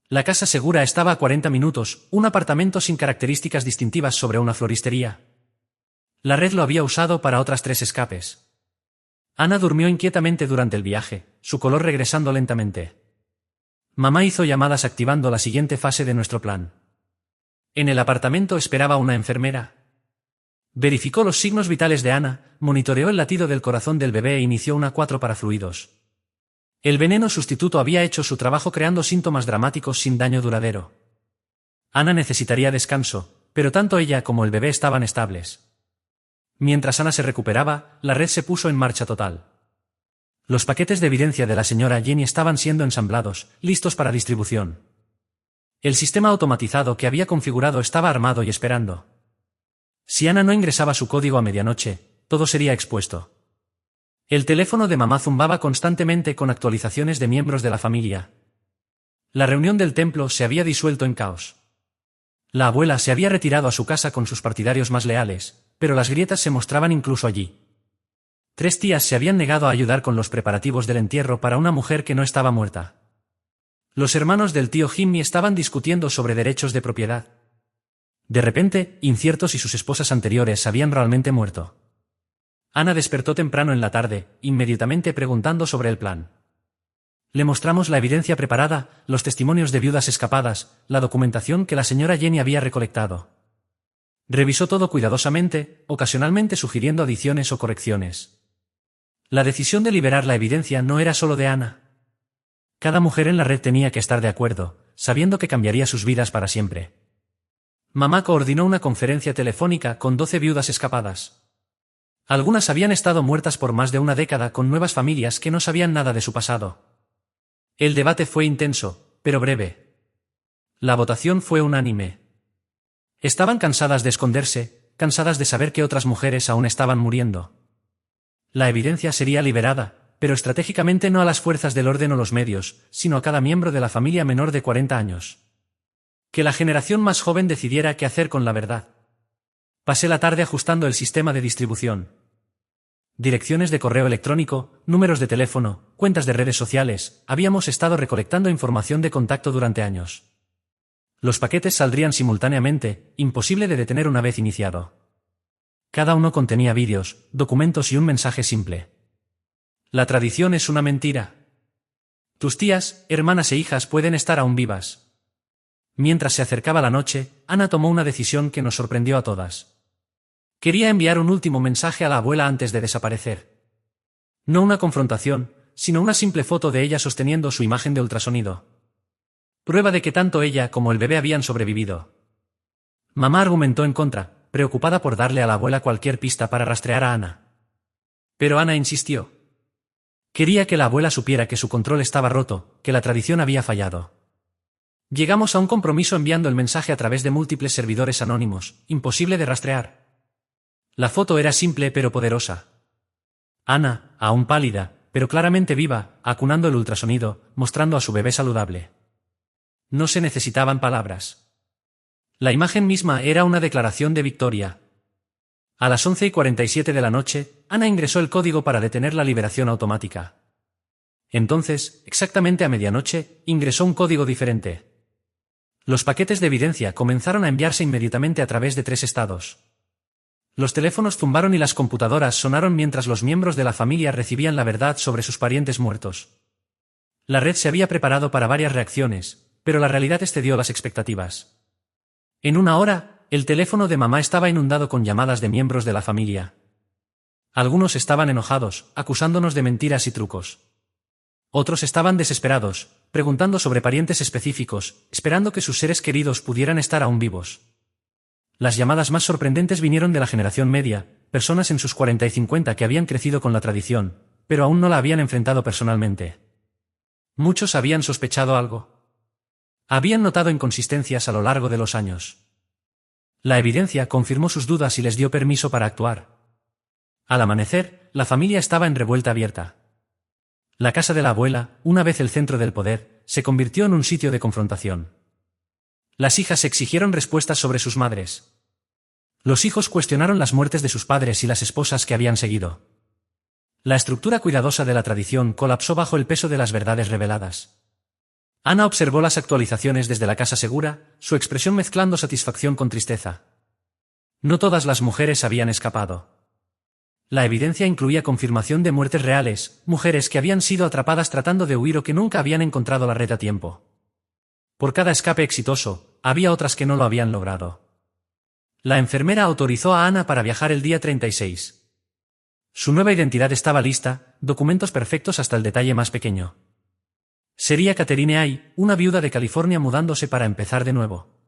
La casa segura estaba a 40 minutos, un apartamento sin características distintivas sobre una floristería. La red lo había usado para otras 3 escapes. Ana durmió inquietamente durante el viaje, su color regresando lentamente. Mamá hizo llamadas activando la siguiente fase de nuestro plan. En el apartamento esperaba una enfermera. Verificó los signos vitales de Ana, monitoreó el latido del corazón del bebé e inició una 4 para fluidos. El veneno sustituto había hecho su trabajo creando síntomas dramáticos sin daño duradero. Ana necesitaría descanso, pero tanto ella como el bebé estaban estables. Mientras Ana se recuperaba, la red se puso en marcha total. Los paquetes de evidencia de la señora Jenny estaban siendo ensamblados, listos para distribución. El sistema automatizado que había configurado estaba armado y esperando. Si Ana no ingresaba su código a medianoche, todo sería expuesto. El teléfono de mamá zumbaba constantemente con actualizaciones de miembros de la familia. La reunión del templo se había disuelto en caos. La abuela se había retirado a su casa con sus partidarios más leales, pero las grietas se mostraban incluso allí. 3 tías se habían negado a ayudar con los preparativos del entierro para una mujer que no estaba muerta. Los hermanos del tío Jimmy estaban discutiendo sobre derechos de propiedad. De repente, inciertos y sus esposas anteriores habían realmente muerto. Ana despertó temprano en la tarde, inmediatamente preguntando sobre el plan. Le mostramos la evidencia preparada, los testimonios de viudas escapadas, la documentación que la señora Jenny había recolectado. Revisó todo cuidadosamente, ocasionalmente sugiriendo adiciones o correcciones. La decisión de liberar la evidencia no era solo de Ana. Cada mujer en la red tenía que estar de acuerdo, sabiendo que cambiaría sus vidas para siempre. Mamá coordinó una conferencia telefónica con 12 viudas escapadas. Algunas habían estado muertas por más de una década con nuevas familias que no sabían nada de su pasado. El debate fue intenso, pero breve. La votación fue unánime. Estaban cansadas de esconderse, cansadas de saber que otras mujeres aún estaban muriendo. La evidencia sería liberada, pero estratégicamente no a las fuerzas del orden o los medios, sino a cada miembro de la familia menor de 40 años. Que la generación más joven decidiera qué hacer con la verdad. Pasé la tarde ajustando el sistema de distribución. Direcciones de correo electrónico, números de teléfono, cuentas de redes sociales, habíamos estado recolectando información de contacto durante años. Los paquetes saldrían simultáneamente, imposible de detener una vez iniciado. Cada uno contenía vídeos, documentos y un mensaje simple. La tradición es una mentira. Tus tías, hermanas e hijas pueden estar aún vivas. Mientras se acercaba la noche, Ana tomó una decisión que nos sorprendió a todas. Quería enviar un último mensaje a la abuela antes de desaparecer. No una confrontación, sino una simple foto de ella sosteniendo su imagen de ultrasonido. Prueba de que tanto ella como el bebé habían sobrevivido. Mamá argumentó en contra, preocupada por darle a la abuela cualquier pista para rastrear a Ana. Pero Ana insistió. Quería que la abuela supiera que su control estaba roto, que la tradición había fallado. Llegamos a un compromiso enviando el mensaje a través de múltiples servidores anónimos, imposible de rastrear. La foto era simple pero poderosa. Ana, aún pálida, pero claramente viva, acunando el ultrasonido, mostrando a su bebé saludable. No se necesitaban palabras. La imagen misma era una declaración de victoria. A las 11:47 de la noche, Ana ingresó el código para detener la liberación automática. Entonces, exactamente a medianoche, ingresó un código diferente. Los paquetes de evidencia comenzaron a enviarse inmediatamente a través de 3 estados. Los teléfonos zumbaron y las computadoras sonaron mientras los miembros de la familia recibían la verdad sobre sus parientes muertos. La red se había preparado para varias reacciones, pero la realidad excedió las expectativas. En una hora, el teléfono de mamá estaba inundado con llamadas de miembros de la familia. Algunos estaban enojados, acusándonos de mentiras y trucos. Otros estaban desesperados, preguntando sobre parientes específicos, esperando que sus seres queridos pudieran estar aún vivos. Las llamadas más sorprendentes vinieron de la generación media, personas en sus 40 y 50 que habían crecido con la tradición, pero aún no la habían enfrentado personalmente. Muchos habían sospechado algo. Habían notado inconsistencias a lo largo de los años. La evidencia confirmó sus dudas y les dio permiso para actuar. Al amanecer, la familia estaba en revuelta abierta. La casa de la abuela, una vez el centro del poder, se convirtió en un sitio de confrontación. Las hijas exigieron respuestas sobre sus madres. Los hijos cuestionaron las muertes de sus padres y las esposas que habían seguido. La estructura cuidadosa de la tradición colapsó bajo el peso de las verdades reveladas. Ana observó las actualizaciones desde la casa segura, su expresión mezclando satisfacción con tristeza. No todas las mujeres habían escapado. La evidencia incluía confirmación de muertes reales, mujeres que habían sido atrapadas tratando de huir o que nunca habían encontrado la red a tiempo. Por cada escape exitoso, había otras que no lo habían logrado. La enfermera autorizó a Ana para viajar el día 36. Su nueva identidad estaba lista, documentos perfectos hasta el detalle más pequeño. Sería Catherine Ay, una viuda de California mudándose para empezar de nuevo.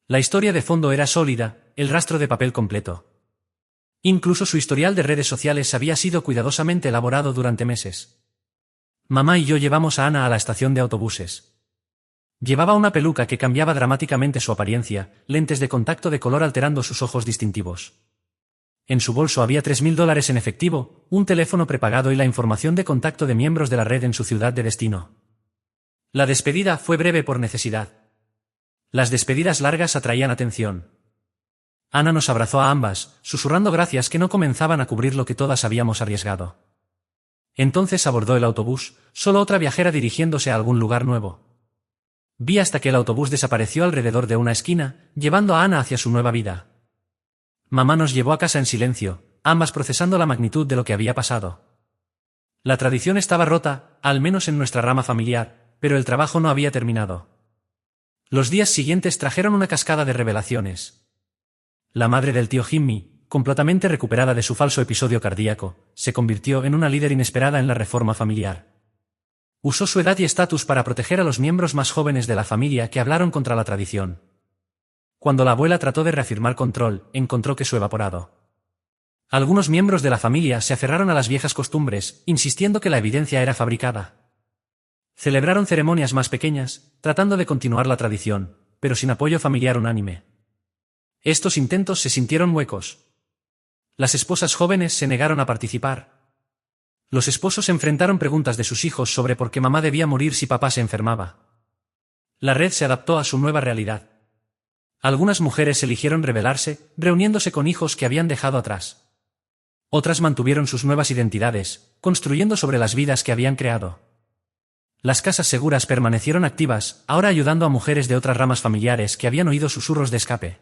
La historia de fondo era sólida, el rastro de papel completo. Incluso su historial de redes sociales había sido cuidadosamente elaborado durante meses. Mamá y yo llevamos a Ana a la estación de autobuses. Llevaba una peluca que cambiaba dramáticamente su apariencia, lentes de contacto de color alterando sus ojos distintivos. En su bolso había $3.000 en efectivo, un teléfono prepagado y la información de contacto de miembros de la red en su ciudad de destino. La despedida fue breve por necesidad. Las despedidas largas atraían atención. Ana nos abrazó a ambas, susurrando gracias que no comenzaban a cubrir lo que todas habíamos arriesgado. Entonces abordó el autobús, solo otra viajera dirigiéndose a algún lugar nuevo. Vi hasta que el autobús desapareció alrededor de una esquina, llevando a Ana hacia su nueva vida. Mamá nos llevó a casa en silencio, ambas procesando la magnitud de lo que había pasado. La tradición estaba rota, al menos en nuestra rama familiar, pero el trabajo no había terminado. Los días siguientes trajeron una cascada de revelaciones. La madre del tío Jimmy, completamente recuperada de su falso episodio cardíaco, se convirtió en una líder inesperada en la reforma familiar. Usó su edad y estatus para proteger a los miembros más jóvenes de la familia que hablaron contra la tradición. Cuando la abuela trató de reafirmar control, encontró que su evaporado. Algunos miembros de la familia se aferraron a las viejas costumbres, insistiendo que la evidencia era fabricada. Celebraron ceremonias más pequeñas, tratando de continuar la tradición, pero sin apoyo familiar unánime. Estos intentos se sintieron huecos. Las esposas jóvenes se negaron a participar. Los esposos enfrentaron preguntas de sus hijos sobre por qué mamá debía morir si papá se enfermaba. La red se adaptó a su nueva realidad. Algunas mujeres eligieron rebelarse, reuniéndose con hijos que habían dejado atrás. Otras mantuvieron sus nuevas identidades, construyendo sobre las vidas que habían creado. Las casas seguras permanecieron activas, ahora ayudando a mujeres de otras ramas familiares que habían oído susurros de escape.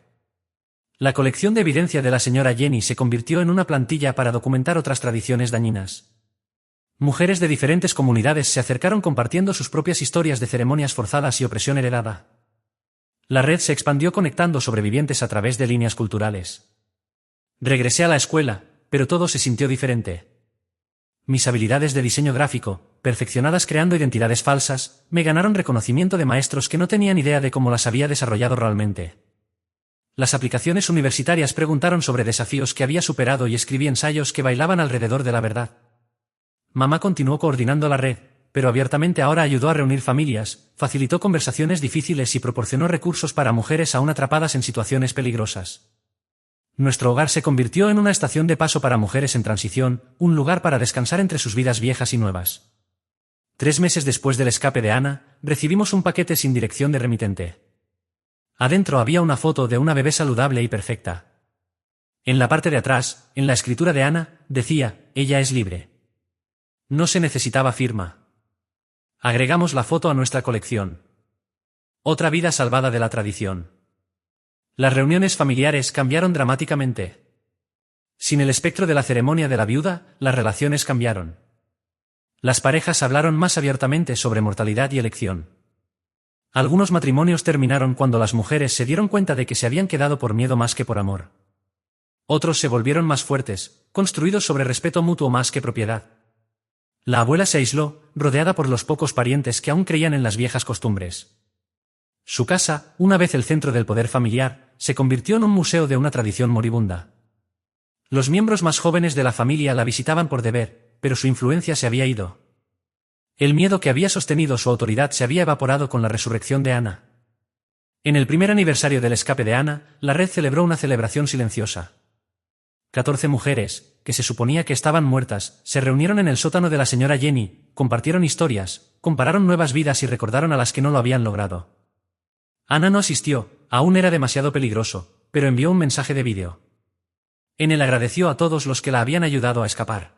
La colección de evidencia de la señora Jenny se convirtió en una plantilla para documentar otras tradiciones dañinas. Mujeres de diferentes comunidades se acercaron compartiendo sus propias historias de ceremonias forzadas y opresión heredada. La red se expandió conectando sobrevivientes a través de líneas culturales. Regresé a la escuela, pero todo se sintió diferente. Mis habilidades de diseño gráfico, perfeccionadas creando identidades falsas, me ganaron reconocimiento de maestros que no tenían idea de cómo las había desarrollado realmente. Las aplicaciones universitarias preguntaron sobre desafíos que había superado y escribí ensayos que bailaban alrededor de la verdad. Mamá continuó coordinando la red, pero abiertamente ahora ayudó a reunir familias, facilitó conversaciones difíciles y proporcionó recursos para mujeres aún atrapadas en situaciones peligrosas. Nuestro hogar se convirtió en una estación de paso para mujeres en transición, un lugar para descansar entre sus vidas viejas y nuevas. 3 meses después del escape de Ana, recibimos un paquete sin dirección de remitente. Adentro había una foto de una bebé saludable y perfecta. En la parte de atrás, en la escritura de Ana, decía, ella es libre. No se necesitaba firma. Agregamos la foto a nuestra colección. Otra vida salvada de la tradición. Las reuniones familiares cambiaron dramáticamente. Sin el espectro de la ceremonia de la viuda, las relaciones cambiaron. Las parejas hablaron más abiertamente sobre mortalidad y elección. Algunos matrimonios terminaron cuando las mujeres se dieron cuenta de que se habían quedado por miedo más que por amor. Otros se volvieron más fuertes, construidos sobre respeto mutuo más que propiedad. La abuela se aisló, rodeada por los pocos parientes que aún creían en las viejas costumbres. Su casa, una vez el centro del poder familiar, se convirtió en un museo de una tradición moribunda. Los miembros más jóvenes de la familia la visitaban por deber, pero su influencia se había ido. El miedo que había sostenido su autoridad se había evaporado con la resurrección de Ana. En el primer aniversario del escape de Ana, la red celebró una celebración silenciosa. 14 mujeres, que se suponía que estaban muertas, se reunieron en el sótano de la señora Jenny, compartieron historias, compararon nuevas vidas y recordaron a las que no lo habían logrado. Ana no asistió, aún era demasiado peligroso, pero envió un mensaje de vídeo. En él agradeció a todos los que la habían ayudado a escapar.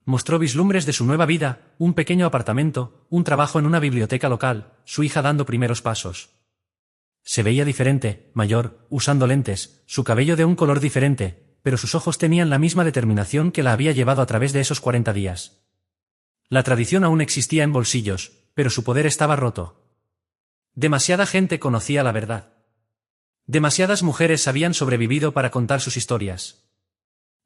Mostró vislumbres de su nueva vida, un pequeño apartamento, un trabajo en una biblioteca local, su hija dando primeros pasos. Se veía diferente, mayor, usando lentes, su cabello de un color diferente, pero sus ojos tenían la misma determinación que la había llevado a través de esos 40 días. La tradición aún existía en bolsillos, pero su poder estaba roto. Demasiada gente conocía la verdad. Demasiadas mujeres habían sobrevivido para contar sus historias.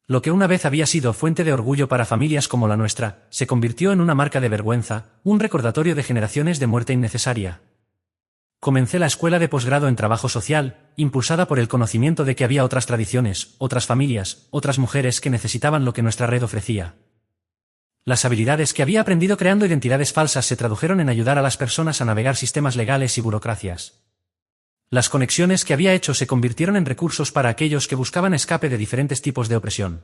Lo que una vez había sido fuente de orgullo para familias como la nuestra, se convirtió en una marca de vergüenza, un recordatorio de generaciones de muerte innecesaria. Comencé la escuela de posgrado en trabajo social, impulsada por el conocimiento de que había otras tradiciones, otras familias, otras mujeres que necesitaban lo que nuestra red ofrecía. Las habilidades que había aprendido creando identidades falsas se tradujeron en ayudar a las personas a navegar sistemas legales y burocracias. Las conexiones que había hecho se convirtieron en recursos para aquellos que buscaban escape de diferentes tipos de opresión.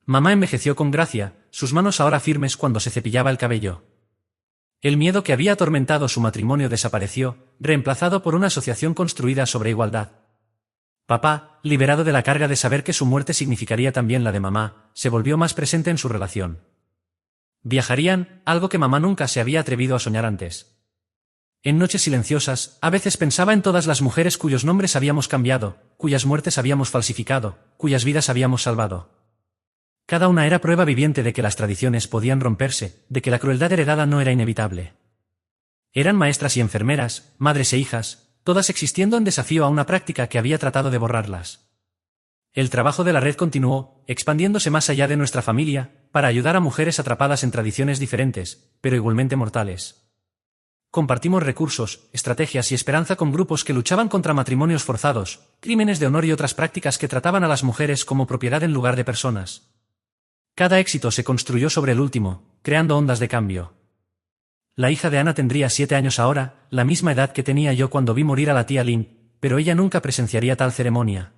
Mamá envejeció con gracia, sus manos ahora firmes cuando se cepillaba el cabello. El miedo que había atormentado su matrimonio desapareció, reemplazado por una asociación construida sobre igualdad. Papá, liberado de la carga de saber que su muerte significaría también la de mamá, se volvió más presente en su relación. Viajarían, algo que mamá nunca se había atrevido a soñar antes. En noches silenciosas, a veces pensaba en todas las mujeres cuyos nombres habíamos cambiado, cuyas muertes habíamos falsificado, cuyas vidas habíamos salvado. Cada una era prueba viviente de que las tradiciones podían romperse, de que la crueldad heredada no era inevitable. Eran maestras y enfermeras, madres e hijas, todas existiendo en desafío a una práctica que había tratado de borrarlas. El trabajo de la red continuó, expandiéndose más allá de nuestra familia, para ayudar a mujeres atrapadas en tradiciones diferentes, pero igualmente mortales. Compartimos recursos, estrategias y esperanza con grupos que luchaban contra matrimonios forzados, crímenes de honor y otras prácticas que trataban a las mujeres como propiedad en lugar de personas. Cada éxito se construyó sobre el último, creando ondas de cambio. La hija de Ana tendría 7 años ahora, la misma edad que tenía yo cuando vi morir a la tía Lynn, pero ella nunca presenciaría tal ceremonia.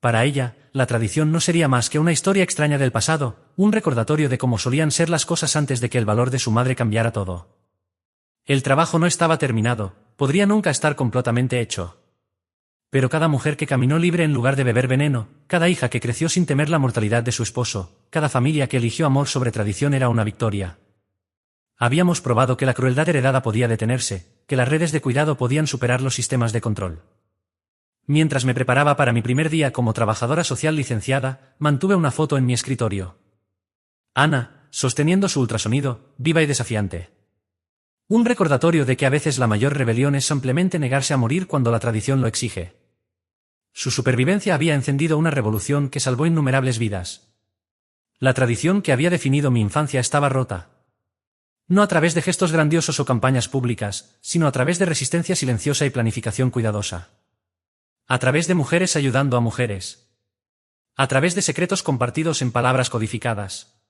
Para ella, la tradición no sería más que una historia extraña del pasado, un recordatorio de cómo solían ser las cosas antes de que el valor de su madre cambiara todo. El trabajo no estaba terminado, podría nunca estar completamente hecho. Pero cada mujer que caminó libre en lugar de beber veneno, cada hija que creció sin temer la mortalidad de su esposo, cada familia que eligió amor sobre tradición era una victoria. Habíamos probado que la crueldad heredada podía detenerse, que las redes de cuidado podían superar los sistemas de control. Mientras me preparaba para mi primer día como trabajadora social licenciada, mantuve una foto en mi escritorio. Ana, sosteniendo su ultrasonido, viva y desafiante. Un recordatorio de que a veces la mayor rebelión es simplemente negarse a morir cuando la tradición lo exige. Su supervivencia había encendido una revolución que salvó innumerables vidas. La tradición que había definido mi infancia estaba rota. No a través de gestos grandiosos o campañas públicas, sino a través de resistencia silenciosa y planificación cuidadosa. A través de mujeres ayudando a mujeres. A través de secretos compartidos en palabras codificadas.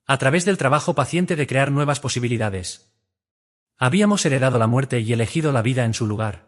A través del trabajo paciente de crear nuevas posibilidades. Habíamos heredado la muerte y elegido la vida en su lugar.